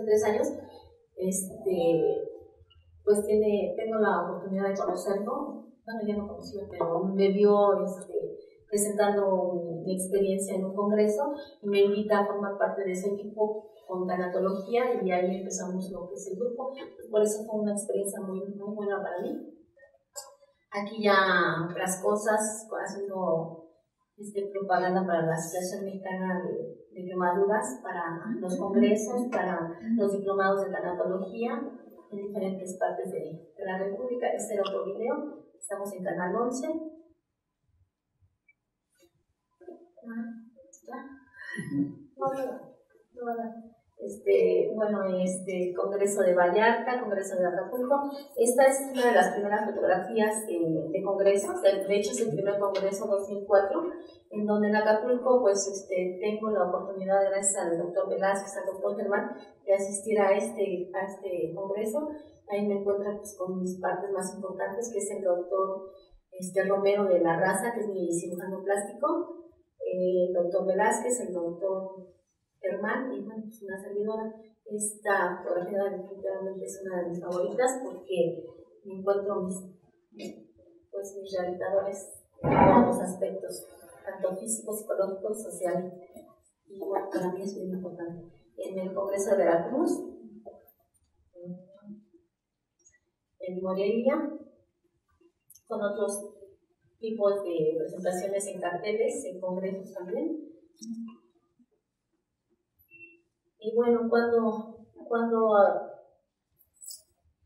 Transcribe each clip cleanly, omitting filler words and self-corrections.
3 años, pues tengo la oportunidad de conocerlo. Bueno, ya no conocí, pero me vio presentando mi experiencia en un congreso y me invita a formar parte de ese equipo con tanatología y ahí empezamos lo que es el grupo. Por eso fue una experiencia muy, muy buena para mí. Aquí ya otras cosas, haciendo propaganda para la Asociación Mexicana de Quemaduras, para los congresos, para los diplomados de tanatología en diferentes partes de la República. Este era otro video, estamos en Canal 11. Congreso de Vallarta, Congreso de Acapulco. Esta es una de las primeras fotografías de congresos, de hecho es el primer congreso 2004, en donde en Acapulco pues tengo la oportunidad, gracias al doctor Velázquez, al doctor Germán, de asistir a este congreso. Ahí me encuentro pues, con mis partes más importantes, que es el doctor Romero de la Raza, que es mi cirujano plástico, el doctor Velázquez, el doctor Germán y bueno, pues una servidora. Esta fotografía definitivamente es una de mis favoritas porque me encuentro mis realizadores en todos los aspectos, tanto físico, psicológico y social. Y bueno, para mí es muy importante. En el Congreso de Veracruz, en Morelia, con otros tipos de presentaciones en carteles, en congresos también. Y bueno,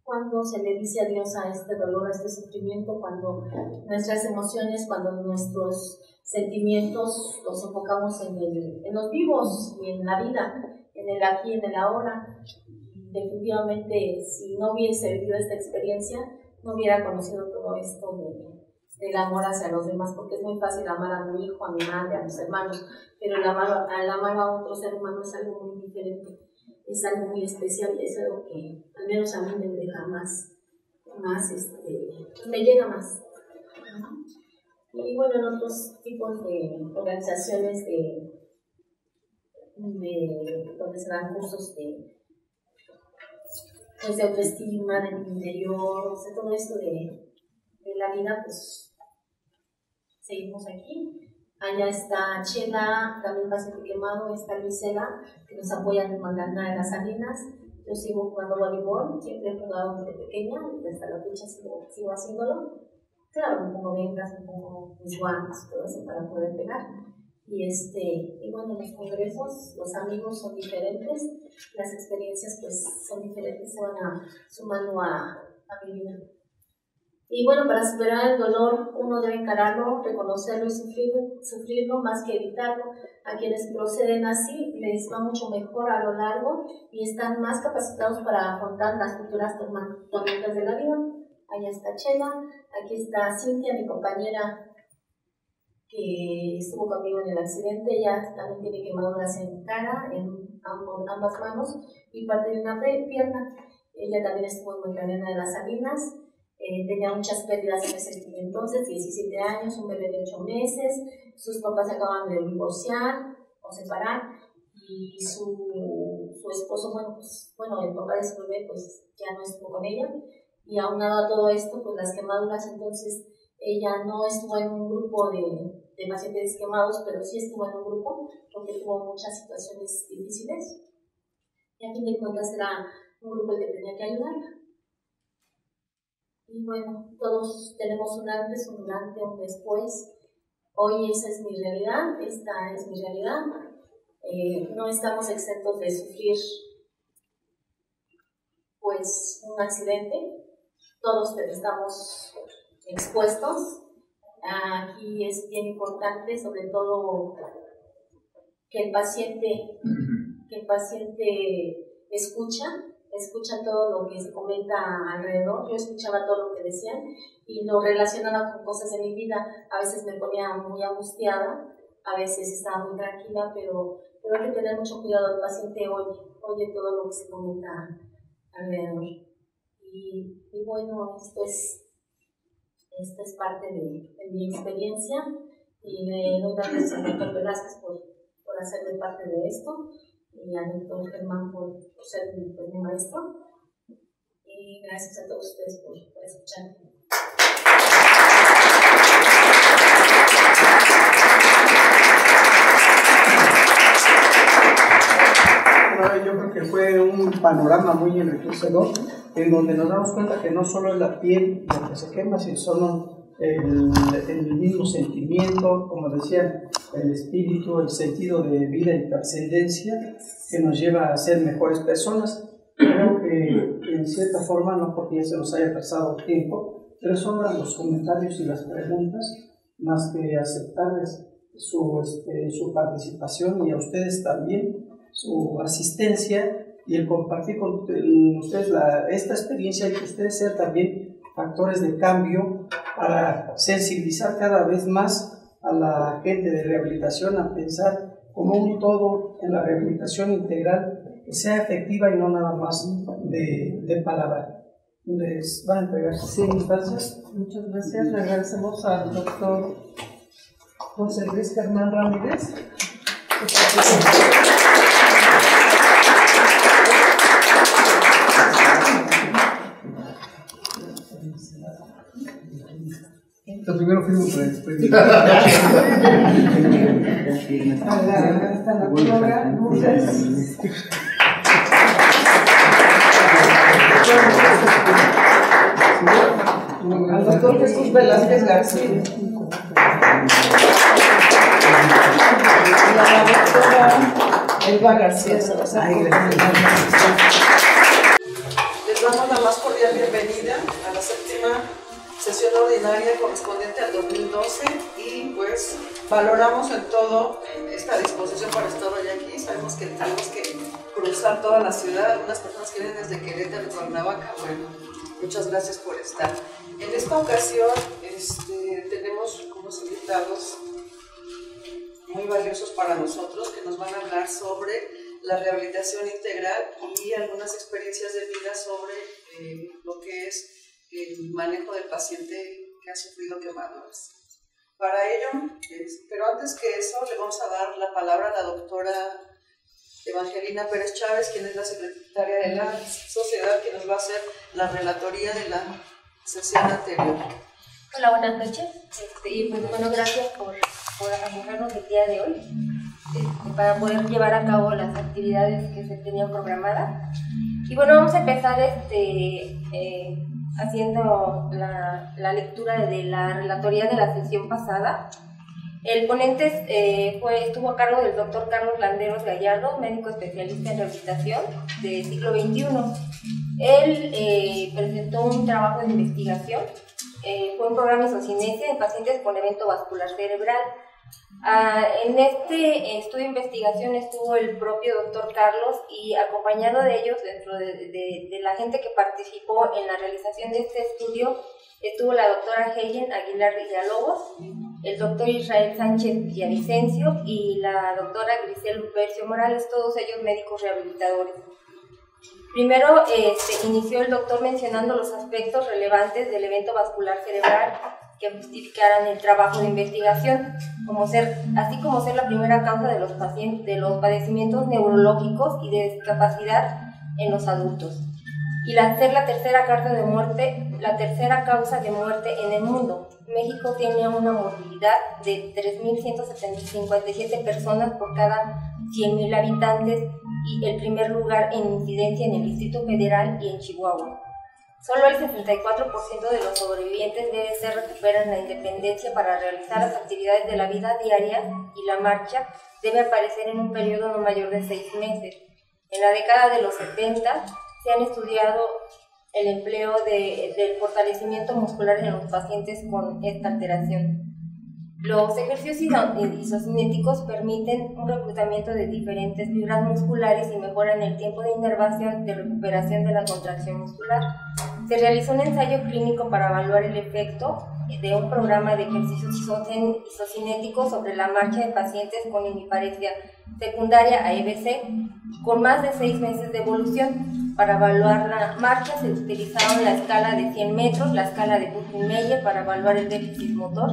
cuando se le dice adiós a este dolor, a este sufrimiento, cuando nuestras emociones, cuando nuestros sentimientos los enfocamos en los vivos y en la vida, en el aquí y en el ahora. Definitivamente, si no hubiese vivido esta experiencia, no hubiera conocido todo esto del amor hacia los demás, porque es muy fácil amar a mi hijo, a mi madre, a mis hermanos, pero el amar a otro ser humano es algo muy diferente, es algo muy especial y es algo que al menos a mí me deja me llega más. Y bueno, en otros tipos de organizaciones donde se dan cursos de autoestima, del interior, o sea, todo esto de la vida, pues seguimos aquí. Allá está Chela, también paciente quemado, está Luisela, que nos apoya en Magdalena de las Salinas. Yo sigo jugando voleibol, siempre he jugado desde pequeña y hasta la fecha sigo haciéndolo. Claro, me pongo vendas, me pongo mis guantes, todo eso para poder pegar. Y bueno, los congresos, los amigos son diferentes, las experiencias pues son diferentes, se van sumando a mi vida. Y bueno, para superar el dolor uno debe encararlo, reconocerlo y sufrirlo más que evitarlo. A quienes proceden así les va mucho mejor a lo largo y están más capacitados para afrontar las futuras tormentas de la vida. Allá está Chela, aquí está Cintia, mi compañera que estuvo conmigo en el accidente. Ella también tiene quemaduras en cara, en ambas manos y parte de una pierna. Ella también estuvo en Magdalena de las Salinas. Tenía muchas pérdidas en ese entonces, 17 años, un bebé de 8 meses, sus papás se acaban de divorciar o separar y su esposo, el papá de su bebé pues ya no estuvo con ella y aunado a todo esto, pues las quemaduras, entonces ella no estuvo en un grupo de pacientes quemados, pero sí estuvo en un grupo porque tuvo muchas situaciones difíciles y a fin de cuentas era un grupo que tenía que ayudarla. Y bueno, todos tenemos un antes, un durante, un después. Hoy esa es mi realidad, esta es mi realidad. No estamos exentos de sufrir pues un accidente. Todos estamos expuestos. Aquí es bien importante, sobre todo, que el paciente escucha todo lo que se comenta alrededor. Yo escuchaba todo lo que decían y lo relacionaba con cosas de mi vida. A veces me ponía muy angustiada, a veces estaba muy tranquila, pero hay que tener mucho cuidado. El paciente oye todo lo que se comenta alrededor. Y bueno, esto es parte de mi experiencia y le doy gracias al doctor Velázquez por hacerme parte de esto. y al doctor Germán por ser mi maestro. Y gracias a todos ustedes por escuchar. Yo creo que fue un panorama muy enriquecedor, en donde nos damos cuenta que no solo es la piel lo que se quema, sino solo el mismo sentimiento, como decían, el espíritu, el sentido de vida y trascendencia que nos lleva a ser mejores personas. Creo que en cierta forma, no porque ya se nos haya pasado el tiempo, pero sobran los comentarios y las preguntas, más que aceptarles su participación, y a ustedes también su asistencia y el compartir con ustedes esta experiencia, y que ustedes sean también factores de cambio para sensibilizar cada vez más a la gente de rehabilitación a pensar como un todo en la rehabilitación integral, que sea efectiva y no nada más de palabra. ¿Les van a entregar? Sí, gracias. Muchas gracias. Le agradecemos al doctor José Luis Germán Ramírez. Lo primero firmo por el Hasta la doctora Lourdes. Al doctor Jesús Velázquez García. Y a la doctora Elba García Salazar. Les damos la más cordial bienvenida a la séptima sesión ordinaria correspondiente al 2012, y pues valoramos en todo esta disposición para estar hoy aquí. Sabemos que tenemos que cruzar toda la ciudad, algunas personas que vienen desde Querétaro y Cuernavaca. Bueno, muchas gracias por estar. En esta ocasión tenemos unos invitados muy valiosos para nosotros que nos van a hablar sobre la rehabilitación integral y algunas experiencias de vida sobre lo que es el manejo del paciente que ha sufrido quemaduras. Para ello, pero antes que eso, le vamos a dar la palabra a la doctora Evangelina Pérez Chávez, quien es la secretaria de la sociedad, que nos va a hacer la relatoría de la sesión anterior. Hola, buenas noches. Y pues bueno, gracias por acompañarnos el día de hoy para poder llevar a cabo las actividades que se tenían programadas. Y bueno, vamos a empezar haciendo la lectura de la relatoría de la sesión pasada. El ponente estuvo a cargo del doctor Carlos Landeros Gallardo, médico especialista en rehabilitación del siglo XXI. Él presentó un trabajo de investigación, fue un programa isocinesia en pacientes con evento vascular cerebral. En este estudio de investigación estuvo el propio doctor Carlos, y acompañado de ellos, dentro de la gente que participó en la realización de este estudio, estuvo la doctora Helen Aguilar Villalobos, el doctor Israel Sánchez Villavicencio y la doctora Grisel Lupercio Morales, todos ellos médicos rehabilitadores. Primero inició el doctor mencionando los aspectos relevantes del evento vascular cerebral que justificaran el trabajo de investigación, así como ser la primera causa de los padecimientos neurológicos y de discapacidad en los adultos, y ser la tercera causa de muerte en el mundo. México tiene una morbilidad de 3.157 personas por cada 100.000 habitantes, y el primer lugar en incidencia en el Distrito Federal y en Chihuahua. Solo el 64% de los sobrevivientes de ES recuperan la independencia para realizar las actividades de la vida diaria, y la marcha debe aparecer en un periodo no mayor de 6 meses. En la década de los 70 se han estudiado el empleo del fortalecimiento muscular en los pacientes con esta alteración. Los ejercicios isocinéticos permiten un reclutamiento de diferentes fibras musculares y mejoran el tiempo de inervación de recuperación de la contracción muscular. Se realizó un ensayo clínico para evaluar el efecto de un programa de ejercicios isocinéticos sobre la marcha de pacientes con hemiparesia secundaria a EBC, con más de 6 meses de evolución. Para evaluar la marcha se utilizaron la escala de 100 metros, la escala de Buchenmeier para evaluar el déficit motor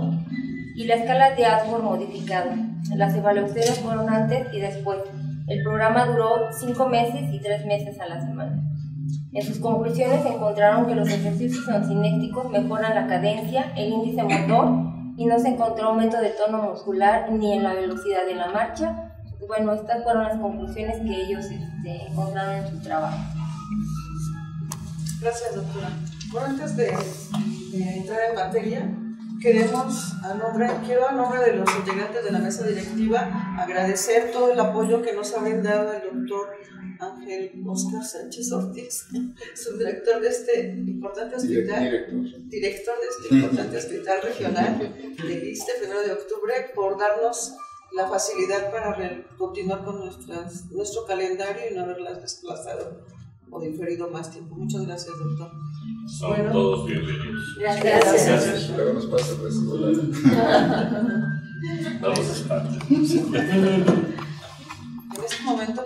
y la escala de Ashworth modificada. Las evaluaciones fueron antes y después. El programa duró 5 meses y 3 meses a la semana. En sus conclusiones encontraron que los ejercicios oncinéticos mejoran la cadencia, el índice motor y no se encontró aumento de tono muscular ni en la velocidad de la marcha. Bueno, estas fueron las conclusiones que ellos encontraron en su trabajo. Gracias, doctora. Bueno, antes de entrar en materia, quiero a nombre de los integrantes de la mesa directiva agradecer todo el apoyo que nos ha brindado el doctor Ángel Oscar Sánchez Ortiz, subdirector de este importante hospital, director de este importante hospital regional del ISSSTE, 1 de octubre, por darnos la facilidad para continuar con nuestro calendario y no haberlas desplazado o diferido más tiempo. Muchas gracias, doctor. Son todos bienvenidos. Gracias. Luego nos pasa el resto. Vamos a estar. En este momento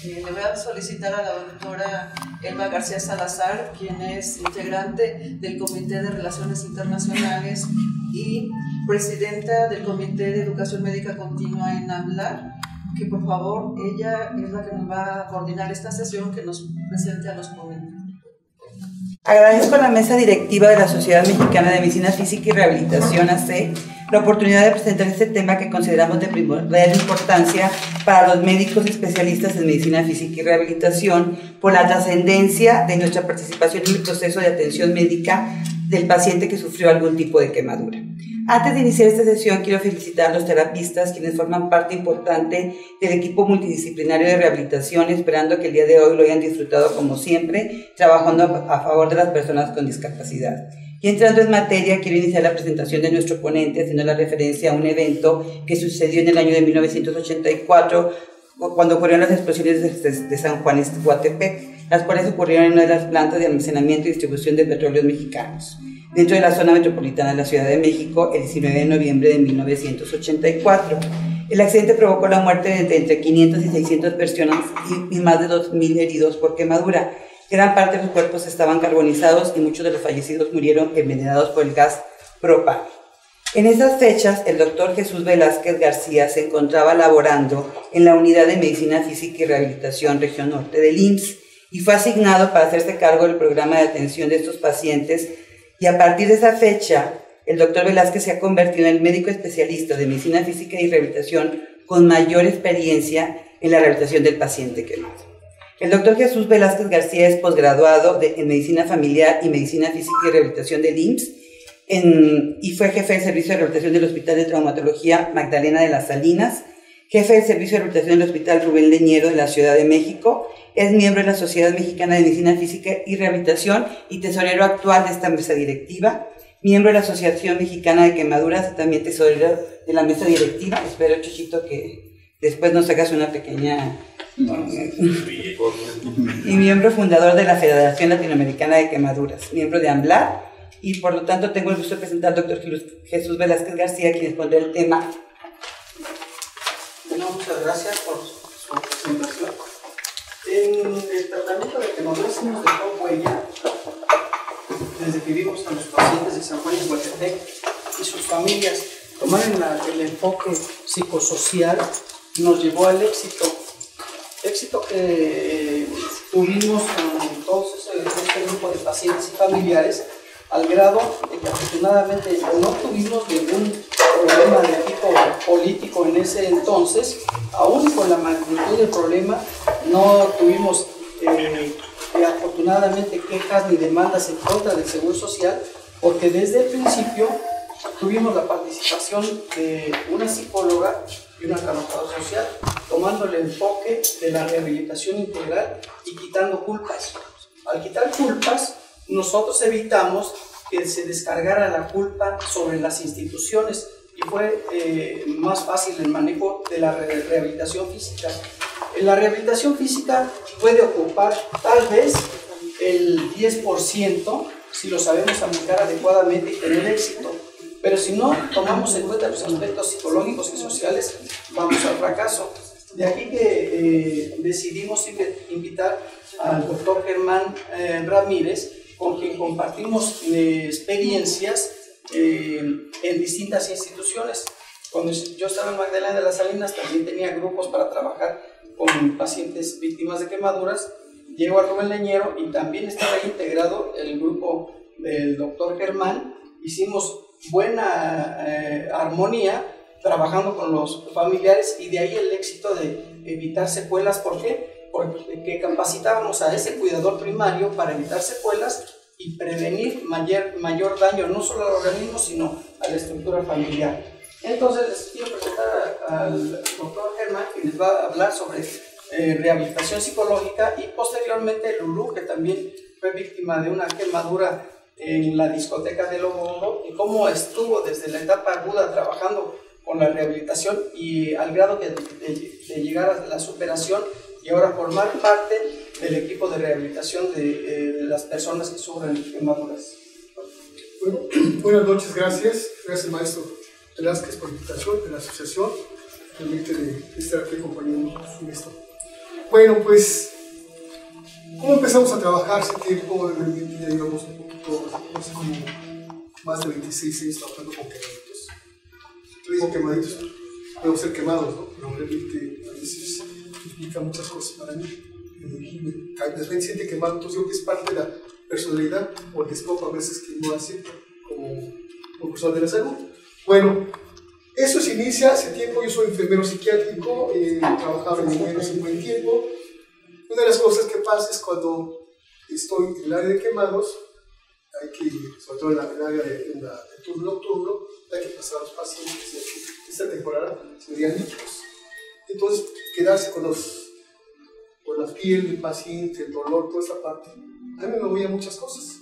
le voy a solicitar a la doctora Elba García Salazar, quien es integrante del Comité de Relaciones Internacionales y presidenta del Comité de Educación Médica Continua en AMLAR, que por favor, ella es la que nos va a coordinar esta sesión, que nos presente a los ponentes. Agradezco a la mesa directiva de la Sociedad Mexicana de Medicina Física y Rehabilitación, AC, la oportunidad de presentar este tema que consideramos de primordial importancia para los médicos especialistas en medicina física y rehabilitación por la trascendencia de nuestra participación en el proceso de atención médica del paciente que sufrió algún tipo de quemadura. Antes de iniciar esta sesión, quiero felicitar a los terapistas, quienes forman parte importante del equipo multidisciplinario de rehabilitación, esperando que el día de hoy lo hayan disfrutado como siempre, trabajando a favor de las personas con discapacidad. Y entrando en materia, quiero iniciar la presentación de nuestro ponente, haciendo la referencia a un evento que sucedió en el año de 1984, cuando ocurrieron las explosiones de San Juan Ixtlahuatepec, las cuales ocurrieron en una de las plantas de almacenamiento y distribución de petróleos mexicanos, dentro de la zona metropolitana de la Ciudad de México, el 19 de noviembre de 1984. El accidente provocó la muerte de entre 500 y 600 personas y más de 2.000 heridos por quemadura. Gran parte de los cuerpos estaban carbonizados y muchos de los fallecidos murieron envenenados por el gas propano. En esas fechas, el doctor Jesús Velázquez García se encontraba laborando en la Unidad de Medicina Física y Rehabilitación Región Norte del IMSS y fue asignado para hacerse cargo del programa de atención de estos pacientes. Y a partir de esa fecha, el doctor Velázquez se ha convertido en el médico especialista de medicina física y rehabilitación con mayor experiencia en la rehabilitación del paciente quemado. El doctor Jesús Velázquez García es posgraduado en medicina familiar y medicina física y rehabilitación del IMSS y fue jefe del servicio de rehabilitación del Hospital de Traumatología Magdalena de las Salinas, jefe del servicio de rehabilitación del Hospital Rubén Leñero de la Ciudad de México. Es miembro de la Sociedad Mexicana de Medicina Física y Rehabilitación y tesorero actual de esta mesa directiva, miembro de la Asociación Mexicana de Quemaduras y también tesorero de la mesa directiva. Espero, Chuchito, que después nos hagas una pequeña... y miembro fundador de la Federación Latinoamericana de Quemaduras, miembro de AMLAR, y por lo tanto tengo el gusto de presentar al doctor Jesús Velázquez García, quien expondrá el tema. Bueno, muchas gracias por su presentación. En el tratamiento de quemaduras nos dejó huella desde que vimos a los pacientes de San Juan Ixtlahuatepec y sus familias. Tomar el enfoque psicosocial nos llevó al éxito que tuvimos con todos este grupo de pacientes y familiares, al grado de que afortunadamente no tuvimos ningún problema de tipo político en ese entonces. Aún con la magnitud del problema no tuvimos afortunadamente quejas ni demandas en contra del Seguro Social, porque desde el principio tuvimos la participación de una psicóloga y una trabajadora social, tomando el enfoque de la rehabilitación integral y quitando culpas. Al quitar culpas, nosotros evitamos que se descargara la culpa sobre las instituciones y fue más fácil el manejo de la rehabilitación física. La rehabilitación física puede ocupar tal vez el 10% si lo sabemos aplicar adecuadamente y tener éxito, pero si no tomamos en cuenta los aspectos psicológicos y sociales, vamos al fracaso. De aquí que decidimos invitar al doctor Germán Ramírez, con quien compartimos experiencias en distintas instituciones. Cuando yo estaba en Magdalena de las Salinas, también tenía grupos para trabajar con pacientes víctimas de quemaduras. Llego a Rubén Leñero y también estaba ahí integrado el grupo del doctor Germán. Hicimos buena armonía trabajando con los familiares y de ahí el éxito de evitar secuelas. ¿Por qué? Porque capacitábamos a ese cuidador primario para evitar secuelas y prevenir mayor daño no solo al organismo sino a la estructura familiar. Entonces les quiero presentar al doctor Germán, que les va a hablar sobre rehabilitación psicológica, y posteriormente Lulú, que también fue víctima de una quemadura en la discoteca de Lobo, y cómo estuvo desde la etapa aguda trabajando con la rehabilitación y al grado de llegar a la superación y ahora formar parte del equipo de rehabilitación de las personas que sufren quemaduras. Bueno, buenas noches, gracias maestro Velázquez por la invitación de la asociación, permite de estar aquí acompañándonos en esto. Bueno, pues, ¿cómo empezamos a trabajar hace tiempo? Realmente ya llevamos un poquito, hace como más de 26 años trabajando con quemaditos. Yo digo quemaditos, podemos ser quemados, ¿no? Pero realmente a veces implica muchas cosas para mí. Me siente quemado, entonces creo que es parte de la personalidad o el despojo a veces que uno hace como persona de la salud. Bueno, eso se inicia hace tiempo. Yo soy enfermero psiquiátrico, trabajaba en Leñero hace un buen tiempo. Una de las cosas que pasa es cuando estoy en el área de quemados, hay que, sobre todo en el área de turno nocturno, hay que pasar a los pacientes, esta temporada serían líquidos. Entonces, quedarse con la piel del paciente, el dolor, toda esa parte, a mí me movía muchas cosas.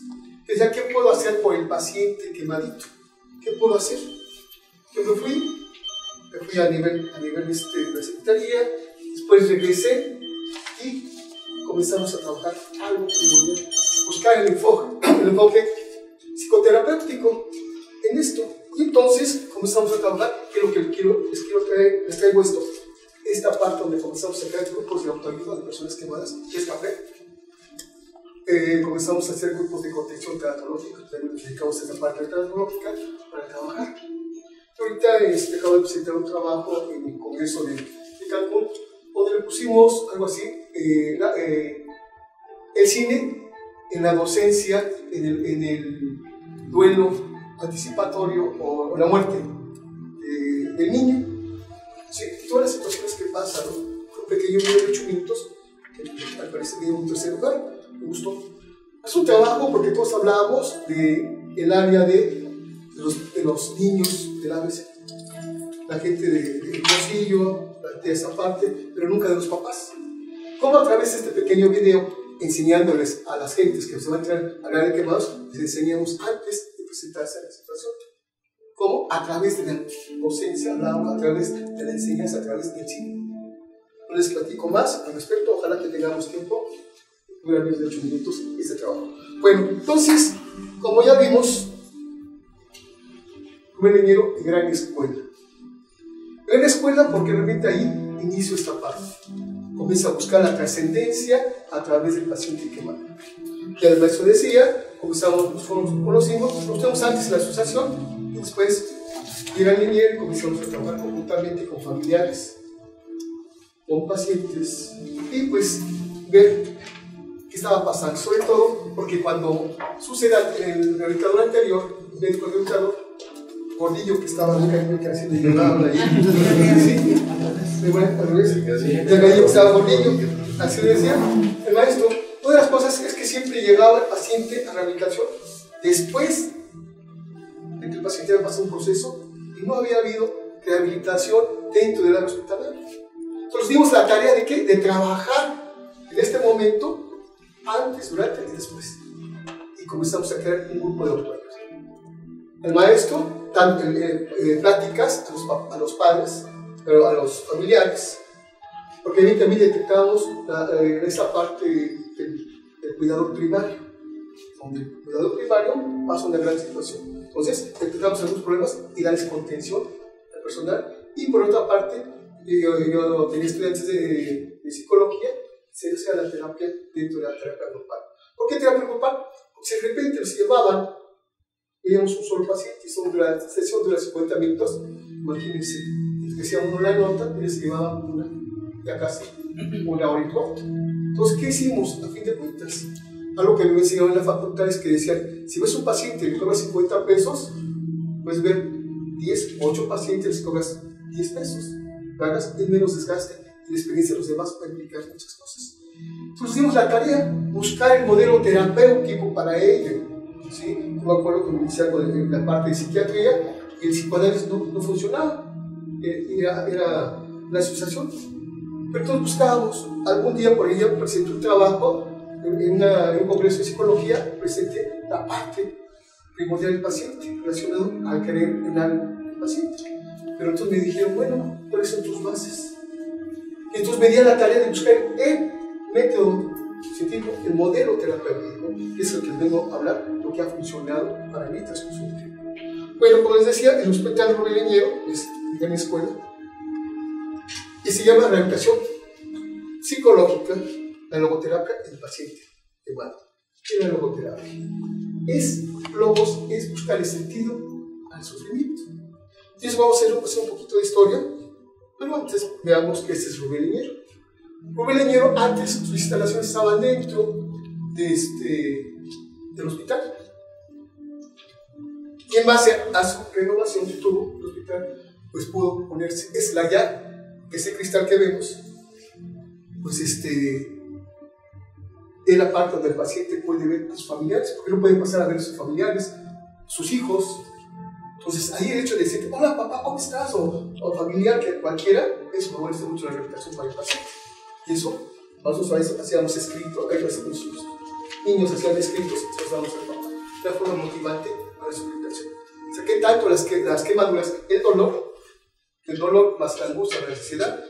Decía, ¿qué puedo hacer por el paciente quemadito? ¿Qué puedo hacer? Yo me fui a nivel de la secretaría, después regresé y comenzamos a trabajar algo primordial, buscar el enfoque psicoterapéutico en esto. Y entonces comenzamos a trabajar, que es lo que les traigo esta parte donde comenzamos a crear grupos de autoayuda de personas quemadas, que es café. Comenzamos a hacer grupos de contención teratológica, también nos dedicamos a esta parte teratológica para trabajar. Ahorita acabo de presentar un trabajo en el Congreso de Cancún, donde le pusimos algo así, el cine en la docencia, en el duelo anticipatorio o la muerte del niño. Sí, todas las situaciones que pasan, ¿no? Un pequeño video de 8 minutos, que al parecer dio un tercer lugar, me gustó. Es un trabajo porque todos hablábamos del área de los niños del ABC, la gente del bolsillo, de esa parte, pero nunca de los papás. ¿Cómo a través de este pequeño video, enseñándoles a las gentes que se van a entrar al área de quemados, les enseñamos antes de presentarse a la situación? ¿Cómo? A través de la docencia, a través de la enseñanza, a través del cine. No les platico más al respecto, ojalá que tengamos tiempo, dura menos de 8 minutos este trabajo. Bueno, entonces, como ya vimos, Rubén Leñero y gran escuela. Gran escuela porque realmente ahí inicio esta parte. Comienza a buscar la trascendencia a través del paciente quemado. Que el maestro decía, nos conocimos antes en la asociación, y después llega el Leñero y comenzamos a trabajar conjuntamente con familiares, con pacientes, y pues ver qué estaba pasando. Sobre todo porque cuando sucede el rehabilitador anterior, el médico rehabilitador, Gordillo, que estaba en el que haciendo lloraba ahí, sí, bueno, al revés, el Gordillo que estaba Gordillo, así decía el maestro. Una de las cosas es que siempre llegaba el paciente a rehabilitación después de que el paciente había pasado un proceso y no había habido rehabilitación dentro del área hospitalaria. Entonces dimos la tarea de ¿qué? De trabajar en este momento, antes, durante y después. Y comenzamos a crear un grupo de autoayuda. El maestro, tanto pláticas a los padres, pero a los familiares, porque ahí también detectamos esa parte del cuidador primario, donde el cuidador primario pasa una gran situación. Entonces, detectamos algunos problemas y darles contención al personal. Y por otra parte, yo tenía estudiantes de psicología, se hacía la terapia dentro de la terapia grupal. ¿Por qué terapia grupal? Porque si de repente los llevaban, veíamos un solo paciente y la sesión dura 50 minutos, imagínense, decía uno la nota y les llevaban una, ya casi 1 hora y cuarto. Entonces, ¿qué hicimos a fin de cuentas? Algo que me enseñaron en la facultad es que decían, si ves un paciente y le cobras 50 pesos, puedes ver 10, 8 pacientes, les cobras 10 pesos. Ganas el menos desgaste y la experiencia de los demás para implicar muchas cosas. Entonces hicimos la tarea, buscar el modelo terapéutico para ello. ¿Sí? Yo me acuerdo que me inicié con la parte de psiquiatría y el psicoanálisis no funcionaba. Era la asociación. Pero entonces buscábamos, algún día por ella presenté un trabajo en un congreso de psicología, presenté la parte primordial del paciente relacionado al querer en algo del paciente. Pero entonces me dijeron, bueno, ¿cuáles son tus bases? Y entonces me di a la tarea de buscar el método científico, el modelo terapéutico, que es el que les vengo a hablar, lo que ha funcionado para mí tras consulta. Bueno, como les decía, el Hospital Rubén Leñero es de mi escuela y se llama rehabilitación psicológica, la logoterapia del paciente humano. ¿Qué es la logoterapia? Logos es buscar el sentido al sufrimiento. Entonces vamos a hacer un poquito de historia, pero antes veamos que este es Rubén Leñero. Rubén Leñero, antes sus instalaciones estaban dentro del hospital. Y en base a su renovación que tuvo el hospital, pues pudo ponerse, ese cristal que vemos, pues es la parte donde el paciente puede ver a sus familiares, porque no puede pasar a ver a sus familiares, sus hijos. Entonces ahí el hecho de decir, hola papá, ¿cómo estás? O familiar, que cualquiera, eso favorece mucho la rehabilitación para el paciente. Y eso, nosotros a veces hacíamos escrito, ahí lo hacemos los niños hacían escritos, y se los damos al papá. De una forma motivante para su rehabilitación. O sea, ¿qué tanto las quemaduras, el dolor más la angustia, la necesidad,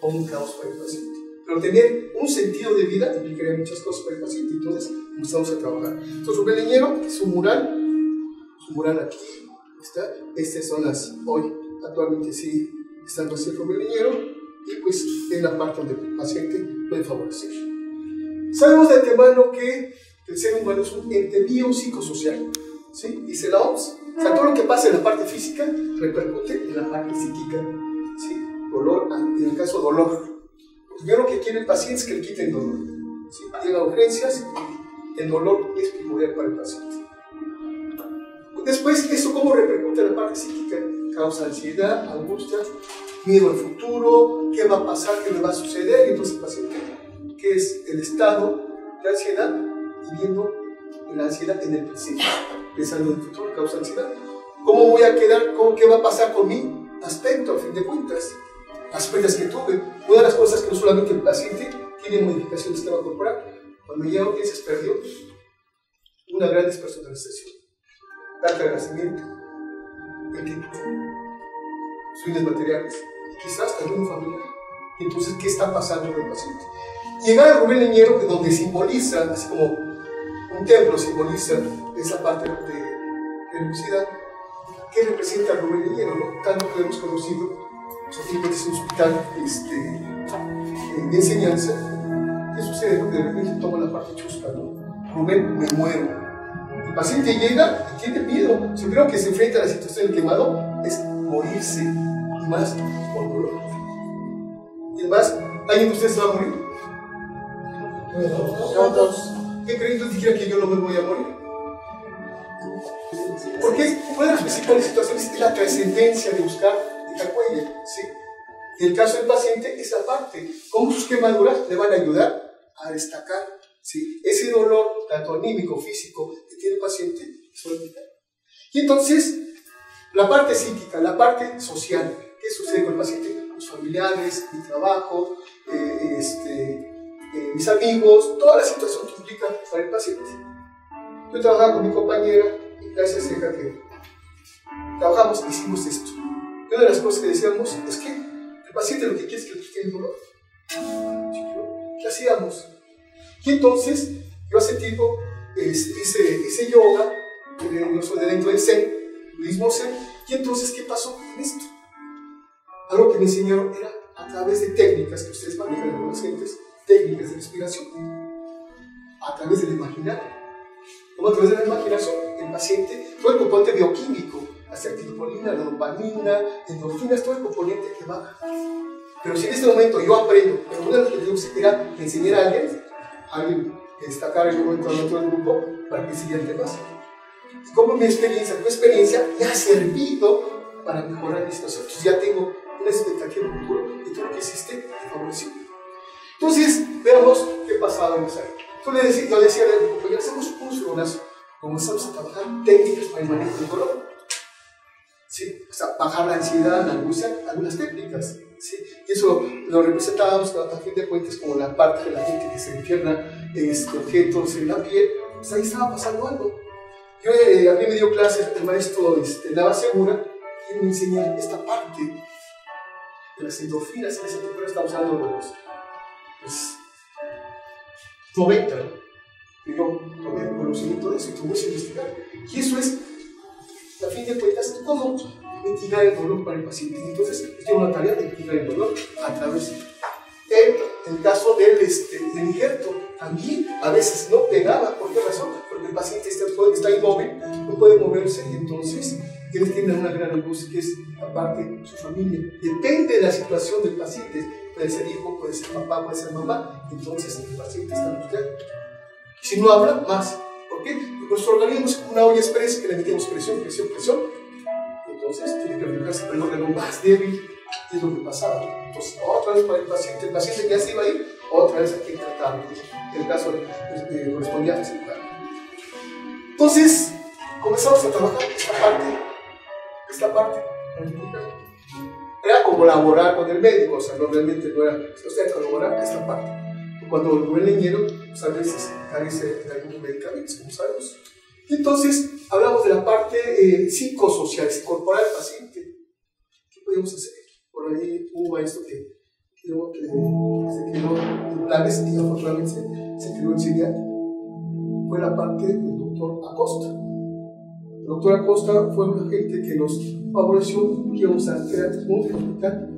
o un caos para el paciente? Pero tener un sentido de vida implicaría muchas cosas para el paciente, entonces empezamos a trabajar. Entonces Rubén Leñero, su mural aquí está, estas son las, hoy actualmente sí están así Rubén Leñero, y pues en la parte donde el paciente puede favorecer. Sabemos de antemano que el ser humano es un ente biopsicosocial, ¿sí? Dice la OMS, o sea, todo lo que pasa en la parte física repercute en la parte psíquica, ¿sí? Dolor, en el caso dolor. Primero que quiere el paciente es que le quiten el dolor. Si llega a urgencias, el dolor es primordial para el paciente. Después, ¿eso cómo repercute en la parte psíquica? Causa ansiedad, angustia, miedo al futuro, qué va a pasar, qué me va a suceder. Y entonces el paciente, que es el estado de ansiedad, viviendo en la ansiedad en el presente, pensando en el futuro, causa ansiedad. ¿Cómo voy a quedar? ¿Qué va a pasar con mi aspecto, a fin de cuentas? Las pérdidas que tuve. Una de las cosas que no solamente el paciente tiene modificación del sistema corporal, cuando llega a urgencias perdió una gran despersonalización, falta de nacimiento, el tiempo, sus bienes materiales, quizás algún familiar. Entonces, ¿qué está pasando con el paciente? Llegar a Rubén Leñero, donde simboliza, así como un templo simboliza esa parte de lucidad, ¿qué representa a Rubén Leñero? ¿No? Tanto que lo hemos conocido. Simplemente es un hospital de enseñanza. ¿Qué sucede? De repente toma la parte chusca, ¿no? Rubén, me muero. El paciente llega y tiene miedo. Si creo que se enfrenta a la situación del quemado, es morirse, y más por dolor. Y además, ¿alguien de ustedes se va a morir? No, todos. ¿Qué creen que dijera que yo no me voy a morir? Porque una de las principales situaciones es la trascendencia de buscar huella, ¿sí? Y el caso del paciente es la parte, cómo sus quemaduras le van a ayudar a destacar, ¿sí? Ese dolor, tanto anímico, físico, que tiene el paciente, es vital. Y entonces, la parte psíquica, la parte social, ¿qué sucede con el paciente? Los familiares, mi trabajo, mis amigos, toda la situación que implica para el paciente. Yo trabajaba con mi compañera, y gracias a ella que trabajamos, hicimos esto. Y una de las cosas que decíamos es que el paciente lo que quiere es que le quiten el dolor. ¿Qué hacíamos? Y entonces, yo hace tiempo hice yoga, yo soy de dentro del Zen, budismo Zen, y entonces, ¿qué pasó con esto? Algo que me enseñaron era a través de técnicas que ustedes manejan en los gentes, técnicas de respiración, a través del imaginario. Como a través de la imaginación, el paciente, todo el componente bioquímico, la acetilcolina, la dopamina, endorfinas, todo el componente que baja. Pero si en este momento yo aprendo, pero uno de los objetivos era enseñar a alguien que destacara en un momento en otro grupo para que siguiera temas. Y como mi experiencia, tu experiencia me ha servido para mejorar mi situación. Entonces ya tengo una expectativa de futuro y todo lo que hiciste te favoreció. Entonces, veamos qué pasaba en esa época. Yo decía a mi compañero, hacemos cursos, comenzamos a trabajar técnicas para el manejo del dolor. ¿Sí? O sea, bajar la ansiedad, la angustia, algunas técnicas. ¿Sí? Y eso lo representábamos a fin de cuentas como la parte de la gente que se infierna objetos en la piel. Pues ahí estaba pasando algo. A mí me dio clases el maestro Nava Segura y me enseñó esta parte de las endorfinas. En ese tiempo estamos hablando de los 90, ¿no? Y yo tomé el conocimiento de eso y tuve que investigar. Y eso es, a fin de cuentas, cómo mitigar el dolor para el paciente. Entonces, yo tengo una tarea de mitigar el dolor a través en el caso del injerto, también a veces no pegaba. ¿Por qué razón? Porque el paciente está inmóvil, no puede moverse y entonces él tiene una gran angustia que es, aparte, su familia. Depende de la situación del paciente. Puede ser hijo, puede ser papá, puede ser mamá. Entonces el paciente está angustiado. Si no habla, más. ¿Por qué? Porque nuestro organismo es como una olla express que le metemos presión. Entonces tiene que reflejarse el órgano más débil, y es lo que pasaba. Entonces, otra vez para el paciente que ya se iba a ir, otra vez hay que tratarlo. En el caso correspondía a ese lugar. Entonces, comenzamos a trabajar esta parte. Era como laborar con el médico, o sea, no realmente no era, o sea, colaborar esta parte. Cuando el buen leñero, pues a veces carece de algunos medicamentos, como sabemos. Entonces, hablamos de la parte psicosocial, incorporar al paciente. ¿Qué podemos hacer? Por ahí hubo un maestro que se quedó en planes y afortunadamente se quedó en Siria. Fue la parte del doctor Acosta. El doctor Acosta fue una gente que nos favoreció que íbamos a crear un hospital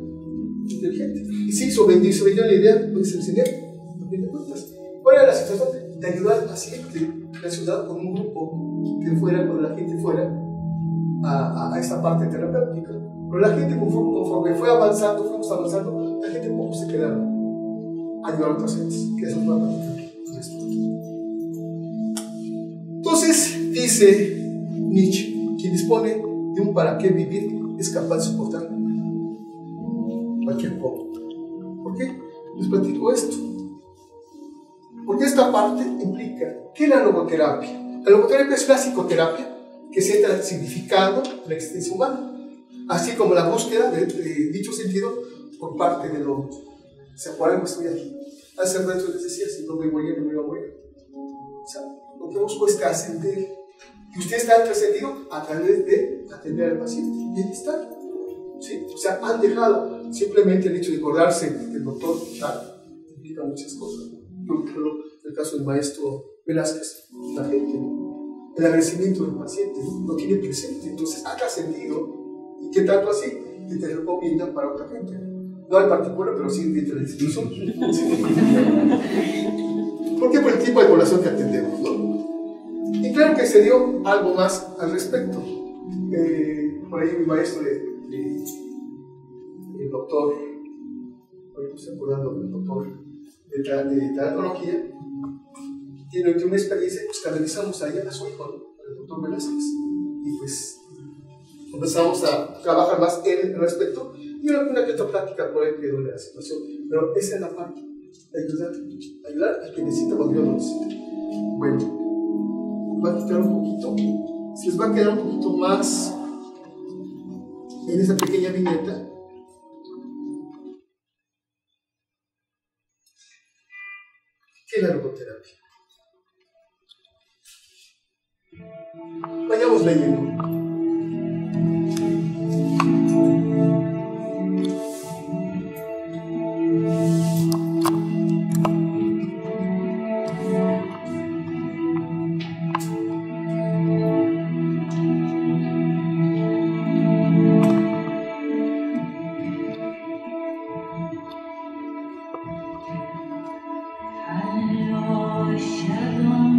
inteligente. Y se hizo vendió la idea, pues enseñar, a fin de cuentas. ¿Cuál era la situación? De ayudar al paciente relacionado con un grupo que fuera, cuando la gente fuera a esta parte terapéutica. Pero la gente, conforme fuimos avanzando, la gente poco se quedaba a ayudar a otras gentes, que eso fue entonces, dice Nietzsche, quien dispone de un para qué vivir es capaz de soportar cualquier cómo. ¿Por qué? Les platico esto. Porque esta parte implica que la logoterapia. La logoterapia es una psicoterapia que centra el significado de la existencia humana, así como la búsqueda de dicho sentido por parte del hombre. ¿Se acuerdan que estoy aquí? Hace rato les decía, si no me voy a morir. O sea, lo que busco es trascender. Y usted está trascendido a través de atender al paciente. Y ahí está. ¿Sí? O sea, han dejado simplemente el hecho de acordarse del doctor tal, implica muchas cosas. Yo recuerdo el caso del maestro Velázquez, la gente, el agradecimiento del paciente lo tiene presente, entonces ha trascendido. ¿Y qué tanto así? Que te recomiendan para otra gente. No al particular, pero sí dentro de la institución. ¿Por qué? Por el tipo de población que atendemos, ¿no? Y claro que se dio algo más al respecto. Por ahí mi maestro, el doctor, hoy me estoy acordando del doctor de tanatología, tiene una experiencia, pues canalizamos ahí a su hijo, ¿no? El doctor Velázquez. Y pues empezamos a trabajar más en el respecto y una que otra plática por ahí que duele la situación, pero esa es la parte de ayudar al que necesita cuando yo lo necesito. Bueno, va a quitar un poquito, se les va a quedar un poquito más en esa pequeña viñeta. ¿Qué es la logoterapia? Vayamos leyendo. Shalom,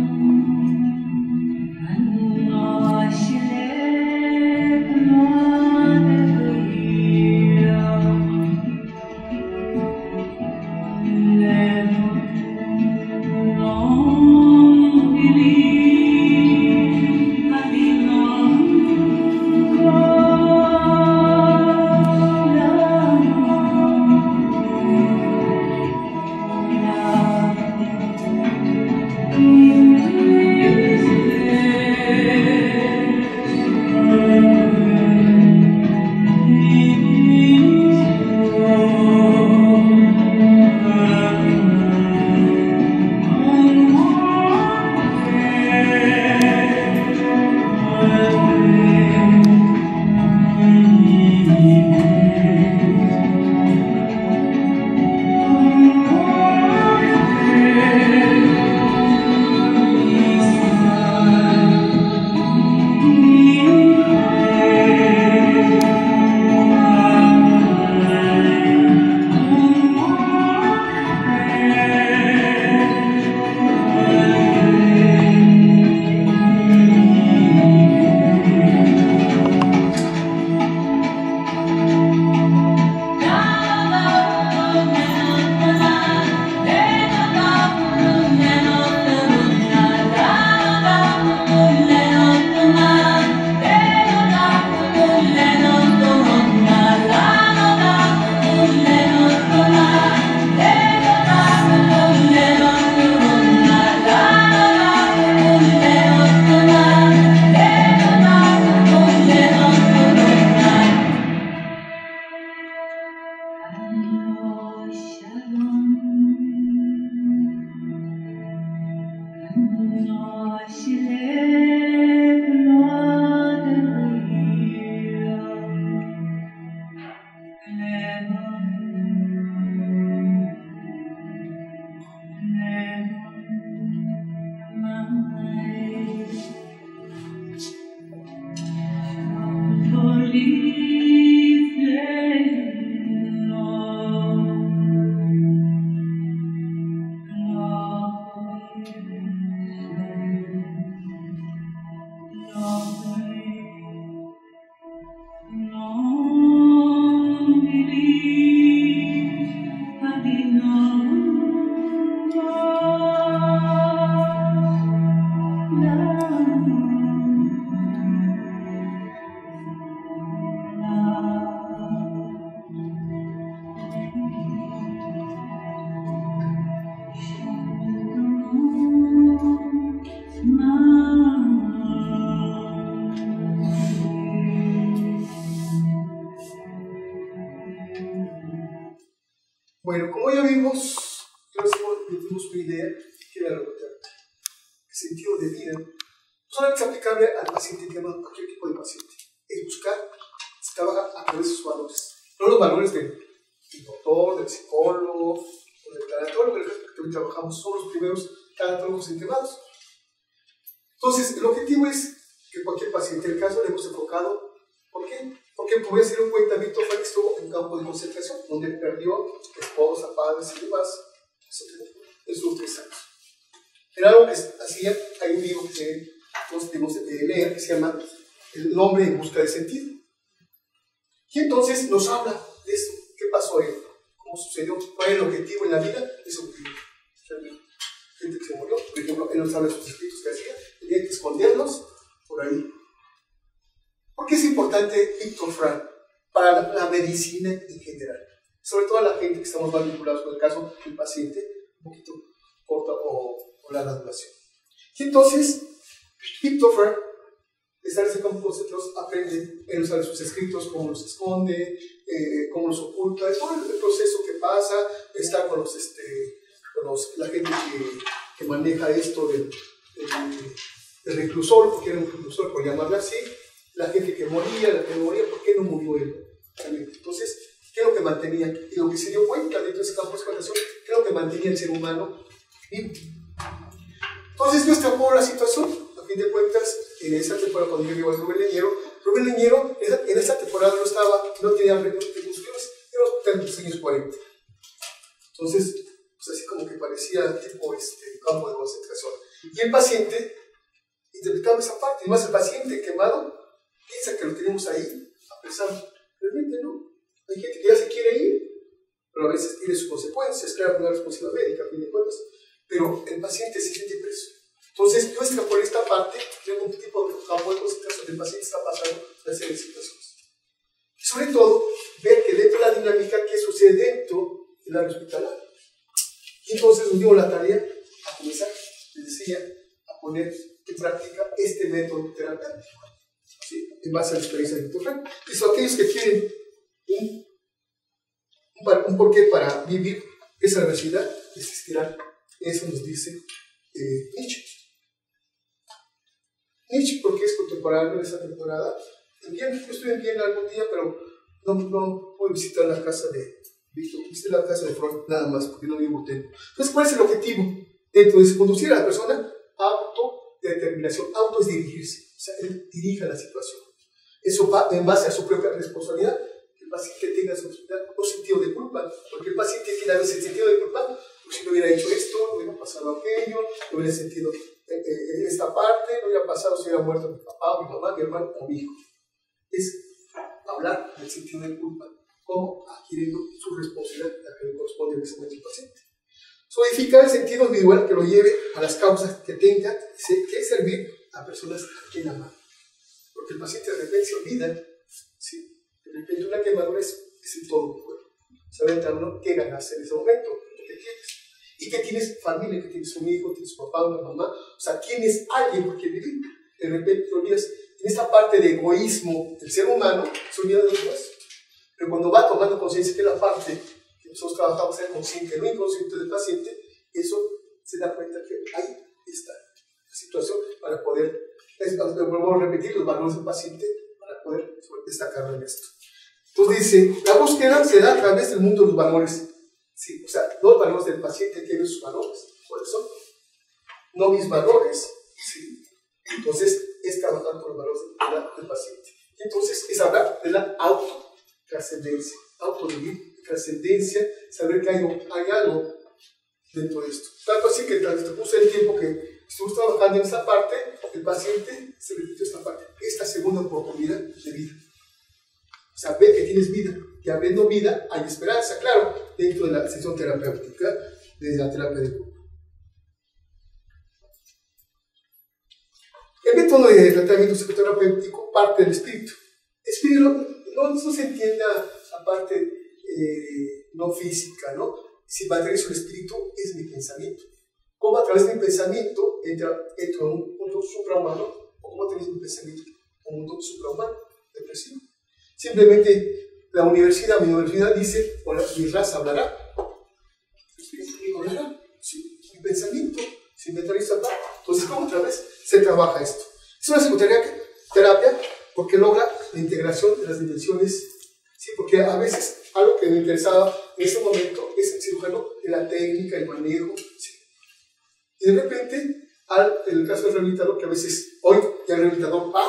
Bueno, como ya vimos, tenemos una idea que era el sentido de vida. No solamente es aplicable al paciente, que a cualquier tipo de paciente. Es buscar, se trabaja a través de sus valores. No los valores del doctor, del psicólogo, o del tanatólogo, en el caso que trabajamos, son los primeros tanatólogos integrados. Entonces, el objetivo es que cualquier paciente, en el caso le hemos enfocado, ¿por qué? Porque como ya se dio cuenta, Víctor Frank estuvo en campo de concentración, donde perdió esposa, padres y demás, esos 3 años. Era algo que hacía, hay un libro que todos tenemos que leer, que se llama El hombre en busca de sentido. Y entonces nos habla de eso, qué pasó a él, cómo sucedió, cuál es el objetivo en la vida de sobrevivir. Gente que se murió, por ejemplo, él nos habla de sus escritos que hacía, tenía que esconderlos por ahí. ¿Por qué es importante Víctor Frank para la medicina en general? Sobre todo a la gente que estamos más vinculados con el caso del paciente, un poquito corta o larga duración. Y entonces, Víctor Frank, estar en ese campo de concentración, aprende a usar sus escritos, cómo los esconde, cómo los oculta, todo el proceso que pasa, está con la gente que maneja esto del reclusor, porque era un reclusor, por llamarlo así, la gente que moría, la que no moría, ¿por qué no murió él? Entonces, ¿qué es lo que mantenía? Y lo que se dio cuenta dentro de ese campo de explotación, ¿qué es lo que mantenía el ser humano vivo? Entonces, yo extrapolo la situación, a fin de cuentas, en esa temporada cuando yo llego a Rubén Leñero, en esa temporada no tenía reconstrucciones, era en los años 40. Entonces, pues así como que parecía tipo campo de concentración. Y el paciente interpretaba esa parte, y más el paciente quemado piensa que lo tenemos ahí, apresado. Realmente no. Hay gente que ya se quiere ir, pero a veces tiene sus consecuencias, claro, una responsabilidad médica, a fin de cuentas, pero el paciente se siente preso. Entonces, yo por esta parte, tengo un tipo de campo de concentración, el paciente está pasando una serie de situaciones. Y sobre todo, ver que dentro de la dinámica, ¿qué sucede dentro del área hospitalaria? Y entonces nos dio la tarea a comenzar, les decía, a poner en práctica este método terapéutico, ¿sí? En base a la experiencia de Víctor Frank. Y son aquellos que tienen un porqué para vivir esa adversidad, existirá. Eso nos dice Nietzsche. Nietzsche, porque es contemporáneo de esa temporada. Yo estuve en Viena algún día, pero no puedo visitar la casa de Víctor, visité la casa de Freud, nada más, porque no vivo tiempo. Entonces, ¿cuál es el objetivo? Dentro de conducir a la persona a autodeterminación, auto es dirigirse, o sea, él dirija la situación. Eso va en base a su propia responsabilidad, que el paciente tenga un sentido de culpa, porque el paciente tiene a veces el sentido de culpa, pues si no hubiera hecho esto, no hubiera pasado aquello, no hubiera sentido esta parte, no hubiera pasado si hubiera muerto mi papá, mi mamá, mi hermano o mi hijo. Es hablar del sentido de culpa, como adquiriendo su responsabilidad, la que le corresponde en ese momento al paciente. Solidificar el sentido individual que lo lleve a las causas que tenga que servir a personas a quien amar. Porque el paciente de repente se olvida, ¿sí? De repente una quemadura es en todo el cuerpo. Sabe uno qué ganaste en ese momento, qué tienes. Y que tienes familia, que tienes un hijo, tienes un papá, una mamá, o sea, tienes alguien por quien vivir. De repente te olvidas. En esta parte de egoísmo del ser humano, se olvida de los demás. Pero cuando va tomando conciencia que la parte que nosotros trabajamos en el consciente, no inconsciente del paciente, eso se da cuenta que ahí está la situación para poder, vuelvo a repetir, los valores del paciente para poder destacarlo en esto. Entonces dice, la búsqueda se da a través del mundo de los valores. Sí, o sea, los valores del paciente tienen sus valores, ¿cuáles son? No mis valores, ¿sí? Entonces es trabajar con los valores del paciente. Entonces es hablar de la autotrascendencia, autovivir, trascendencia, saber que hay algo dentro de esto. Tanto así que tras el tiempo que estuvimos trabajando en esta parte, el paciente se repite esta parte, esta segunda oportunidad de vida. O sea, ve que tienes vida, y habiendo vida hay esperanza, claro, dentro de la sesión terapéutica, de la terapia de grupo. El método de tratamiento psicoterapéutico parte del espíritu. Espíritu no se entienda la parte no física, ¿no? Si materializo el espíritu es mi pensamiento. Cómo a través de mi pensamiento entro en un mundo suprahumano, o cómo a través de mi pensamiento un mundo suprahumano, depresivo. Simplemente mi universidad dice, mi raza hablará, se inventariza esta parte. Entonces, ¿cómo otra vez se trabaja esto? Es una psicoterapia porque logra la integración de las dimensiones, ¿sí? Porque a veces algo que me interesaba en ese momento es el cirujano de la técnica, el manejo, ¿sí? Y de repente, en el caso del rehabilitador, que a veces hoy ya el rehabilitador va